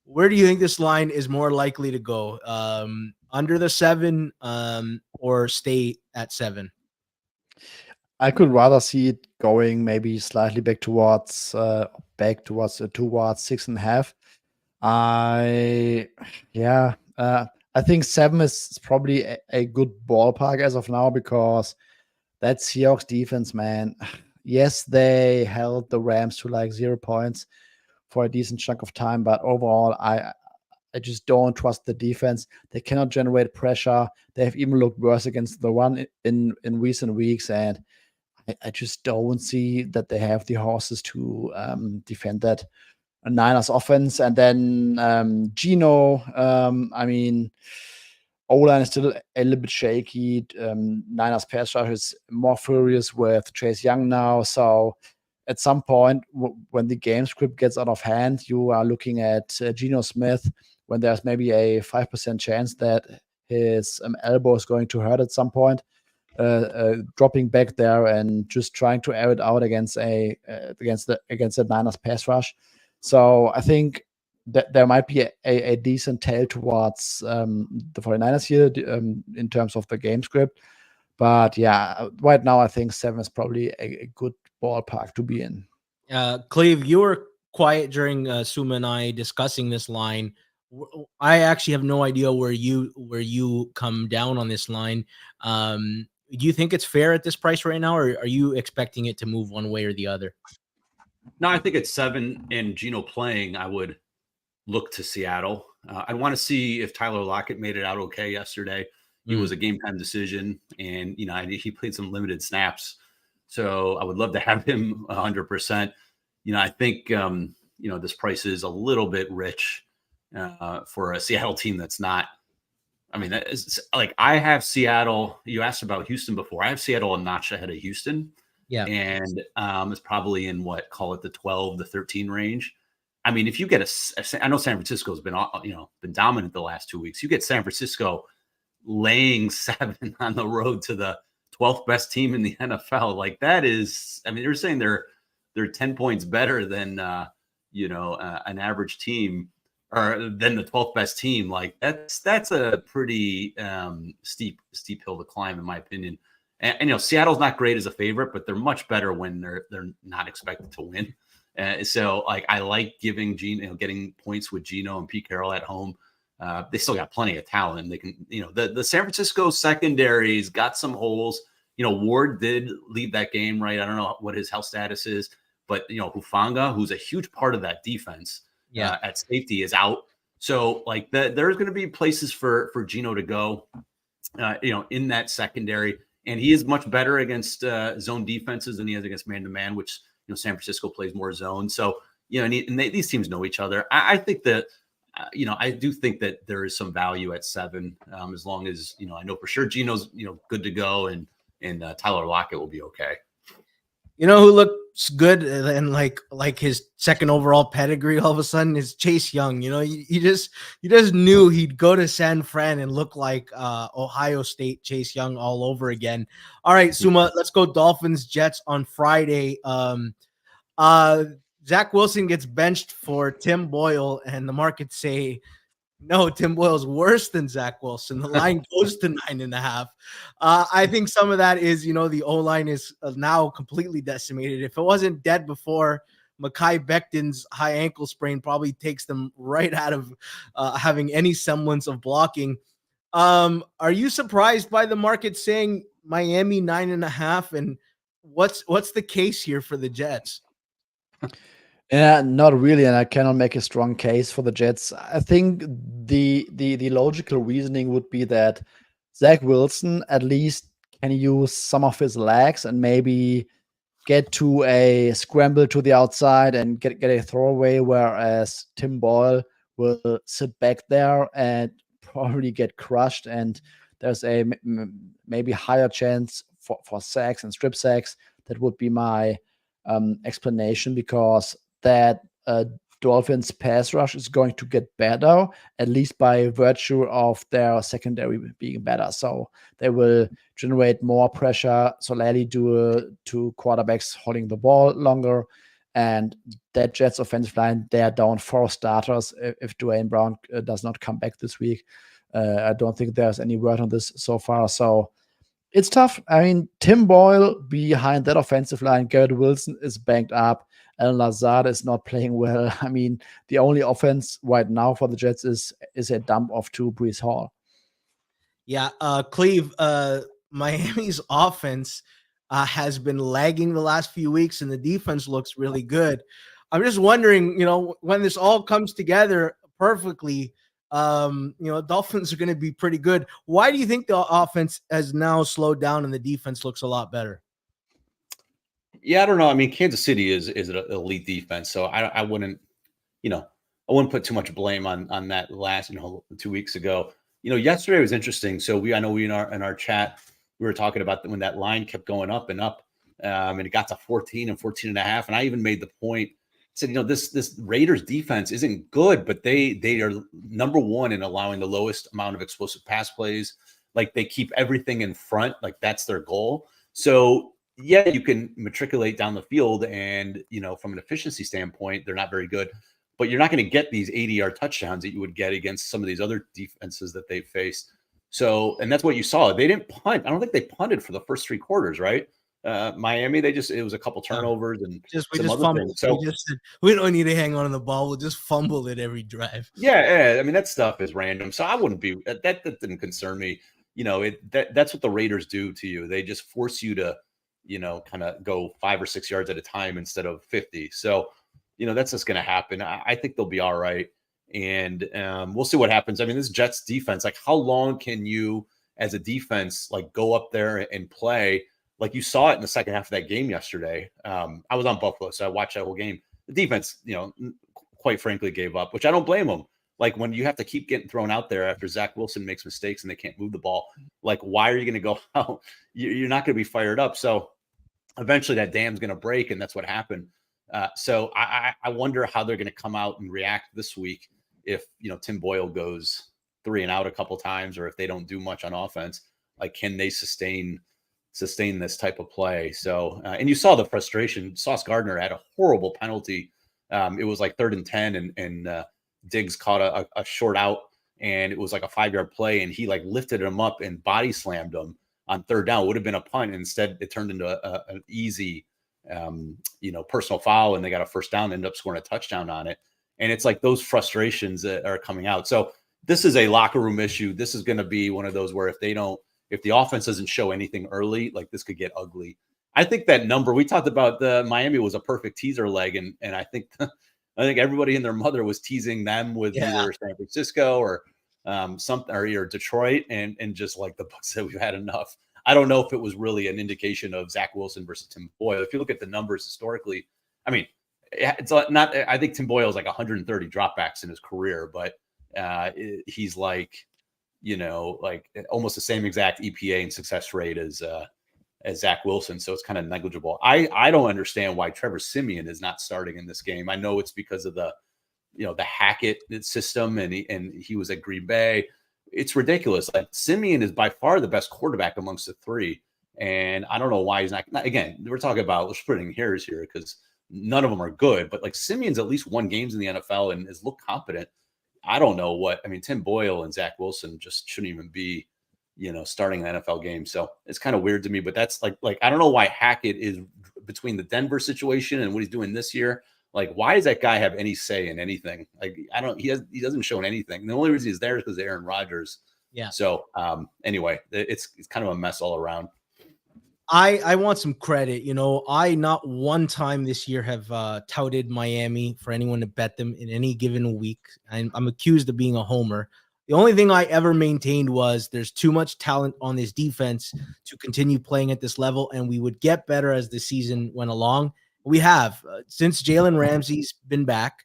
Where do you think this line is more likely to go? Under the 7 or stay at 7? I could rather see it going maybe slightly back towards 6.5. I think 7 is probably a good ballpark as of now, because that Seahawks defense, man. Yes, they held the Rams to like 0 points for a decent chunk of time, but overall, I just don't trust the defense. They cannot generate pressure. They have even looked worse against the run in recent weeks, and I just don't see that they have the horses to defend that Niners offense. And then Geno, O-line is still a little bit shaky. Niners pass rush is more furious with Chase Young now. So at some point, when the game script gets out of hand, you are looking at Geno Smith when there's maybe a 5% chance that his elbow is going to hurt at some point, dropping back there and just trying to air it out against the Niners pass rush. So I think that there might be a decent tail towards the 49ers here in terms of the game script. But yeah, right now I think 7 is probably a good ballpark to be in. Cleve, you were quiet during Suma and I discussing this line. I actually have no idea where you come down on this line. Do you think it's fair at this price right now, or are you expecting it to move one way or the other? No, I think it's 7 and Geno playing, I would look to Seattle. I want to see if Tyler Lockett made it out okay yesterday. He was a game time decision, and he played some limited snaps, so I would love to have him 100%. I think this price is a little bit rich for a Seattle team that's not. I mean, it's like, I have Seattle. You asked about Houston before. I have Seattle a notch ahead of Houston. Yeah, and it's probably in call it the 12 to 13 range. I mean, if you get I know San Francisco's been dominant the last 2 weeks. You get San Francisco laying 7 on the road to the 12th best team in the NFL. Like, that is, I mean, they're saying they're 10 points better than an average team, or than the 12th best team. Like, that's a pretty steep hill to climb, in my opinion. And Seattle's not great as a favorite, but they're much better when they're not expected to win. So, like, I like getting points with Geno and Pete Carroll at home. They still got plenty of talent. They can, the San Francisco secondary's got some holes. Ward did leave that game, right? I don't know what his health status is, but Hufanga, who's a huge part of that defense, at safety, is out. So, like, there's going to be places for Geno to go, in that secondary. And he is much better against zone defenses than he is against man-to-man, which, San Francisco plays more zone. So, these teams know each other. I think that, I do think that there is some value at 7, as long as, I know for sure Geno's, good to go, and Tyler Lockett will be okay. You know who looks good and like his second overall pedigree all of a sudden is Chase Young. You just knew he'd go to San Fran and look like Ohio State Chase Young all over again. All right, Suma, let's go Dolphins Jets on Friday. Zach Wilson gets benched for Tim Boyle, and the markets say No, Tim Boyle's worse than Zach Wilson. The line goes to 9.5. I think some of that is, the O-line is now completely decimated. If it wasn't dead before, Mekhi Becton's high ankle sprain probably takes them right out of having any semblance of blocking. Are you surprised by the market saying Miami 9.5? And what's the case here for the Jets? Yeah, not really, and I cannot make a strong case for the Jets. I think the logical reasoning would be that Zach Wilson at least can use some of his legs and maybe get to a scramble to the outside and get a throwaway, whereas Tim Boyle will sit back there and probably get crushed, and there's a maybe higher chance for sacks and strip sacks. That would be my explanation, because that Dolphins pass rush is going to get better, at least by virtue of their secondary being better. So they will generate more pressure solely due to quarterbacks holding the ball longer. And that Jets offensive line, they are down 4 starters if Dwayne Brown does not come back this week. I don't think there's any word on this so far. So it's tough. I mean, Tim Boyle behind that offensive line, Garrett Wilson is banged up, and Lazard is not playing well. I mean, the only offense right now for the Jets is a dump off to Breece Hall. Yeah, Cleve, Miami's offense has been lagging the last few weeks, and the defense looks really good. I'm just wondering, when this all comes together perfectly, Dolphins are going to be pretty good. Why do you think the offense has now slowed down and the defense looks a lot better? Yeah, I don't know. I mean, Kansas City is an elite defense, so I wouldn't, I wouldn't put too much blame on that last, 2 weeks ago. Yesterday was interesting. So I know we in our chat, we were talking about when that line kept going up and up, and it got to 14 and 14.5. And I even made the point, said, this Raiders defense isn't good, but they are number one in allowing the lowest amount of explosive pass plays. Like, they keep everything in front. Like, that's their goal. So yeah, you can matriculate down the field, and from an efficiency standpoint, they're not very good. But you're not going to get these 80-yard touchdowns that you would get against some of these other defenses that they've faced. So, and that's what you saw. They didn't punt. I don't think they punted for the first 3 quarters, right? Miami, it was a couple turnovers and we some just other fumbled. things. So we just said, we don't need to hang on to the ball. We'll just fumble it every drive. Yeah. I mean, that stuff is random. So I wouldn't be that didn't concern me. That's what the Raiders do to you. They just force you to, kind of go 5 or 6 yards at a time instead of 50. So, that's just going to happen. I think they'll be all right. And we'll see what happens. I mean, this Jets defense, like, how long can you as a defense, like, go up there and play? Like, you saw it in the second half of that game yesterday. I was on Buffalo, so I watched that whole game. The defense, quite frankly, gave up, which I don't blame them. Like, when you have to keep getting thrown out there after Zach Wilson makes mistakes and they can't move the ball, like, why are you going to go out? You're not going to be fired up. So eventually that dam's going to break, and that's what happened. So I wonder how they're going to come out and react this week if, Tim Boyle goes 3 and out a couple times, or if they don't do much on offense. Like, can they sustain this type of play? So, and you saw the frustration. Sauce Gardner had a horrible penalty. It was like 3rd and 10, and Diggs caught a short out, and it was like a 5-yard play, and he like lifted him up and body slammed him on 3rd down. It would have been a punt. Instead, it turned into an easy, personal foul, and they got a 1st down, ended up scoring a touchdown on it. And it's like those frustrations that are coming out. So this is a locker room issue. This is going to be one of those where if the offense doesn't show anything early, like, this could get ugly. I think that number we talked about, the Miami was a perfect teaser leg, and I think everybody and their mother was teasing them with either San Francisco or something, or Detroit, and just like the Bucs said, we've had enough. I don't know if it was really an indication of Zach Wilson versus Tim Boyle. If you look at the numbers historically, I mean, it's not. I think Tim Boyle is like 130 dropbacks in his career, but he's like, like almost the same exact EPA and success rate as Zach Wilson. So it's kind of negligible. I don't understand why Trevor Siemian is not starting in this game. I know it's because of the Hackett system, and he was at Green Bay. It's ridiculous. Like, Siemian is by far the best quarterback amongst the 3. And I don't know why he's not. Again, we're talking about splitting hairs here because none of them are good, but like, Siemian's at least won games in the NFL and has looked competent. I don't know what, I mean, Tim Boyle and Zach Wilson just shouldn't even be, starting an NFL game. So it's kind of weird to me, but that's like, I don't know why Hackett is between the Denver situation and what he's doing this year. Like, why does that guy have any say in anything? Like, he doesn't show anything. The only reason he's there is because of Aaron Rodgers. Yeah. So anyway, it's kind of a mess all around. I want some credit. I not one time this year have touted Miami for anyone to bet them in any given week. I'm accused of being a homer. The only thing I ever maintained was there's too much talent on this defense to continue playing at this level, and we would get better as the season went along. We have since Jalen Ramsey's been back.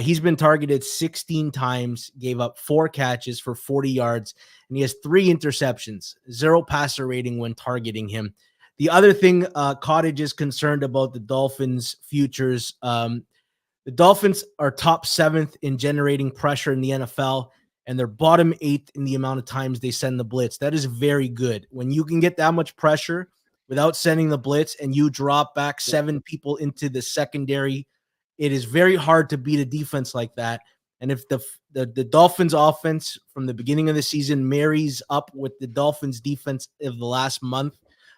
He's been targeted 16 times, gave up 4 catches for 40 yards, and he has 3 interceptions, 0 passer rating when targeting him. The other thing Cottage is concerned about the Dolphins' futures. The Dolphins are top 7th in generating pressure in the NFL, and they're bottom 8th in the amount of times they send the blitz. That is very good. When you can get that much pressure without sending the blitz and you drop back 7 people into the secondary, it is very hard to beat a defense like that. And if the Dolphins offense from the beginning of the season marries up with the Dolphins defense of the last month,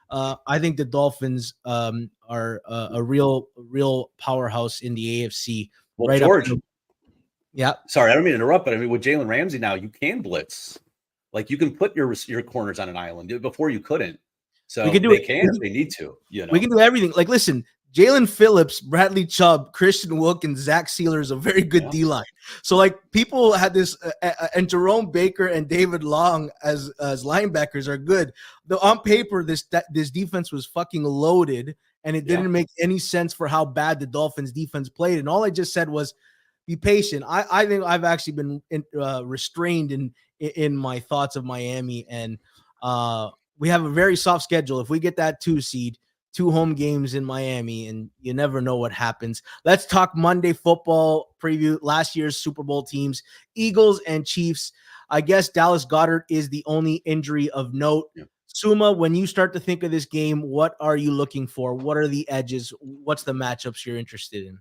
I think the Dolphins are a real powerhouse in the AFC. Well, right George, yeah. Sorry, I don't mean to interrupt, but I mean, with Jalen Ramsey now, you can blitz. Like, you can put your corners on an island. Before you couldn't. So we can do they it. can if they need to. We can do everything. Like, listen, Jalen Phillips, Bradley Chubb, Christian Wilkins, Zach Sealer is a very good D-line. So, like, people had this, and Jerome Baker and David Long as linebackers are good. On paper, this defense was fucking loaded, and it didn't make any sense for how bad the Dolphins defense played. And all I just said was, be patient. I think I've actually been restrained in my thoughts of Miami, and we have a very soft schedule. If we get that 2 seed, 2 home games in Miami, and you never know what happens. Let's talk Monday football preview. Last year's Super Bowl teams, Eagles and Chiefs. I guess Dallas Goedert is the only injury of note. Yeah. Suma, when you start to think of this game, what are you looking for? What are the edges? What's the matchups you're interested in?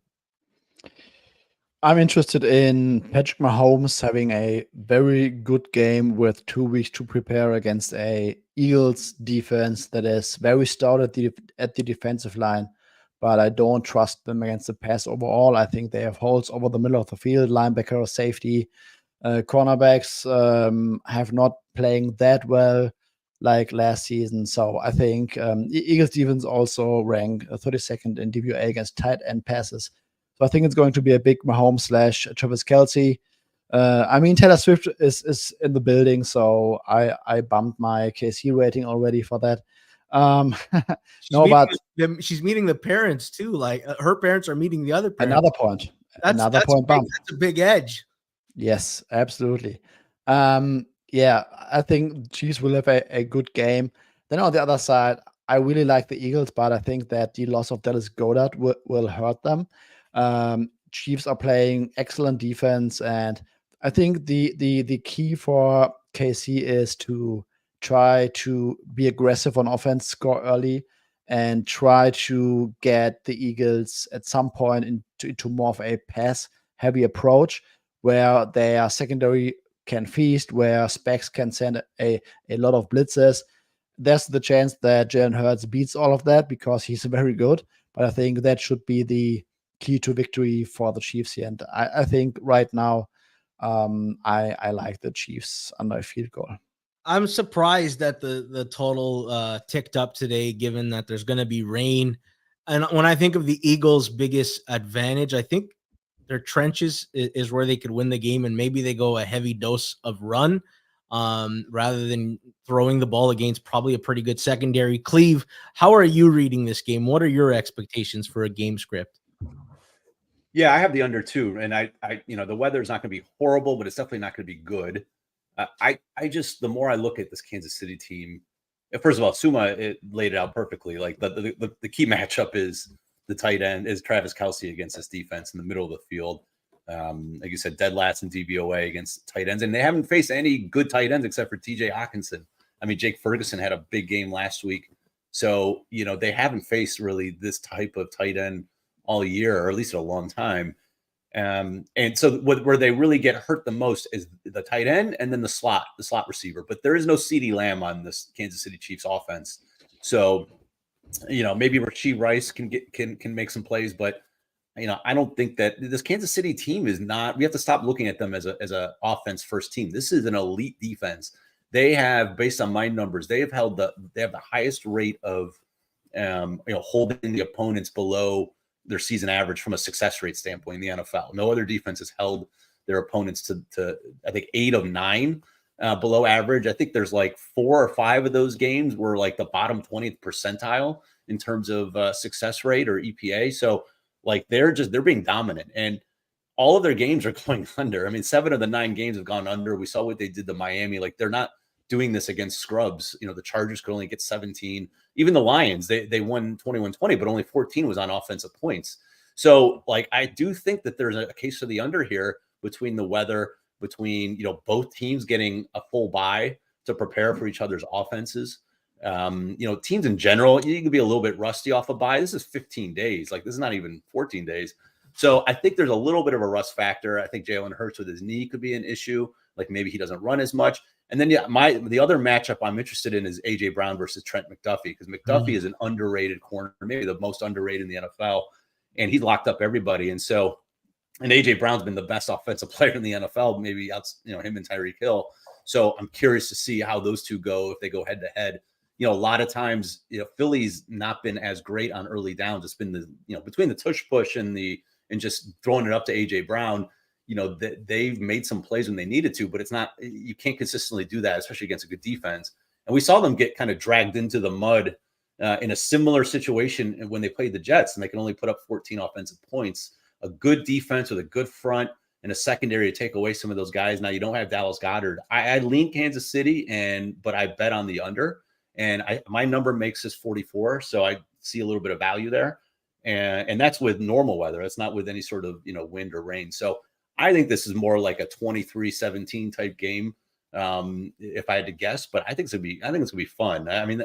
I'm interested in Patrick Mahomes having a very good game with 2 weeks to prepare against a Eagles defense that is very stout at the defensive line, but I don't trust them against the pass overall. I think they have holes over the middle of the field, linebacker or safety. Cornerbacks have not playing that well like last season. So I think Eagles defense also rank 32nd in DVOA against tight end passes. So I think it's going to be a big Mahomes / Travis Kelce. I mean, Taylor Swift is in the building, so I bumped my KC rating already for that. She's meeting the parents too. Like her parents are meeting the other parents. Another point. That's a big edge. Yes, absolutely. Yeah, I think Chiefs will have a good game. Then on the other side, I really like the Eagles, but I think that the loss of Dallas Goedert will hurt them. Chiefs are playing excellent defense, and I think the key for KC is to try to be aggressive on offense, score early, and try to get the Eagles at some point into more of a pass-heavy approach where their secondary can feast, where Specs can send a lot of blitzes. There's the chance that Jalen Hurts beats all of that because he's very good, but I think that should be the key to victory for the Chiefs here. And I think right now, I like the Chiefs under a field goal. I'm surprised that the total ticked up today, given that there's going to be rain. And when I think of the Eagles' biggest advantage, I think their trenches is where they could win the game, and maybe they go a heavy dose of run rather than throwing the ball against probably a pretty good secondary. Cleve, how are you reading this game? What are your expectations for a game script? Yeah, I have the under too, and I the weather's not going to be horrible, but it's definitely not going to be good. I just, the more I look at this Kansas City team, first of all, Suma laid it out perfectly. Like the key matchup is the tight end is Travis Kelce against this defense in the middle of the field. Like you said, dead last in DVOA against tight ends, and they haven't faced any good tight ends except for TJ Hawkinson. I mean, Jake Ferguson had a big game last week, so they haven't faced really this type of tight end all year, or at least a long time. And so where they really get hurt the most is the tight end and then the slot receiver. But there is no CeeDee Lamb on this Kansas City Chiefs offense. So, maybe Rashee Rice can make some plays, but I don't think that this Kansas City team is not. We have to stop looking at them as a offense first team. This is an elite defense. They have, based on my numbers, they have the highest rate of holding the opponents below their season average from a success rate standpoint in the NFL. No other defense has held their opponents to I think 8 of 9 below average. I think there's like 4 or 5 of those games were like the bottom 20th percentile in terms of success rate or EPA. So like they're being dominant, and all of their games are going under. I mean, 7 of the 9 games have gone under. We saw what they did to Miami. Like they're not doing this against scrubs. The Chargers could only get 17. Even the Lions, they won 21-20, but only 14 was on offensive points. So like, I do think that there's a case for the under here between the weather, between, both teams getting a full bye to prepare for each other's offenses. Teams in general, you can be a little bit rusty off a bye. This is 15 days. Like this is not even 14 days. So I think there's a little bit of a rust factor. I think Jalen Hurts with his knee could be an issue. Like maybe he doesn't run as much. And then the other matchup I'm interested in is AJ Brown versus Trent McDuffie, because McDuffie is an underrated corner, maybe the most underrated in the NFL, and he's locked up everybody. And AJ Brown's been the best offensive player in the NFL, maybe him and Tyreek Hill. So I'm curious to see how those two go if they go head to head. A lot of times, Philly's not been as great on early downs. It's been between the tush push and just throwing it up to AJ Brown. They've made some plays when they needed to, but it's not, you can't consistently do that, especially against a good defense. And we saw them get kind of dragged into the mud in a similar situation when they played the Jets, and they can only put up 14 offensive points. A good defense with a good front and a secondary to take away some of those guys. Now you don't have Dallas Goedert. I lean Kansas City, but I bet on the under, and my number makes this 44. So I see a little bit of value there. And that's with normal weather. It's not with any sort of, wind or rain. So I think this is more like a 23-17 type game, if I had to guess. But I think it's gonna be fun. I mean,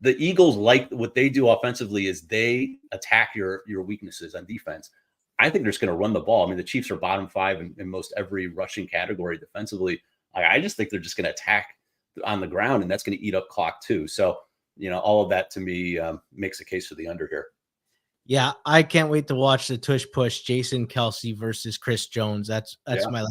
the Eagles, like what they do offensively is they attack your weaknesses on defense. I think they're just going to run the ball. I mean, the Chiefs are bottom 5 in most every rushing category defensively. I just think they're just going to attack on the ground, and that's going to eat up clock too. So, all of that to me makes a case for the under here. Yeah, I can't wait to watch the tush push Jason Kelce versus Chris Jones. That's my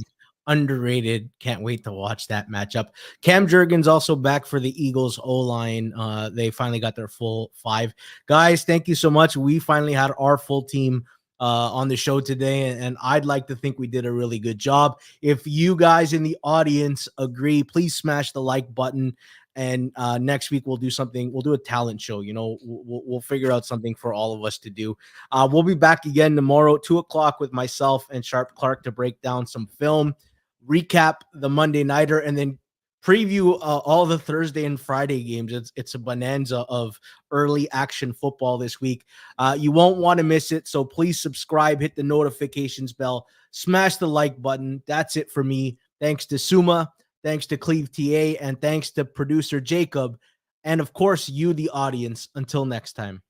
underrated. Can't wait to watch that matchup. Cam Jurgens also back for the Eagles O-line. They finally got their full 5. Guys, thank you so much. We finally had our full team on the show today, and I'd like to think we did a really good job. If you guys in the audience agree, please smash the like button. And next week we'll do something. We'll do a talent show. We'll figure out something for all of us to do. We'll be back again tomorrow, 2:00 with myself and Sharp Clark to break down some film, recap the Monday nighter, and then preview all the Thursday and Friday games. It's a bonanza of early action football this week. You won't want to miss it. So please subscribe, hit the notifications bell, smash the like button. That's it for me. Thanks to Suma. Thanks to Cleve TA, and thanks to producer Jacob, and of course you, the audience. Until next time.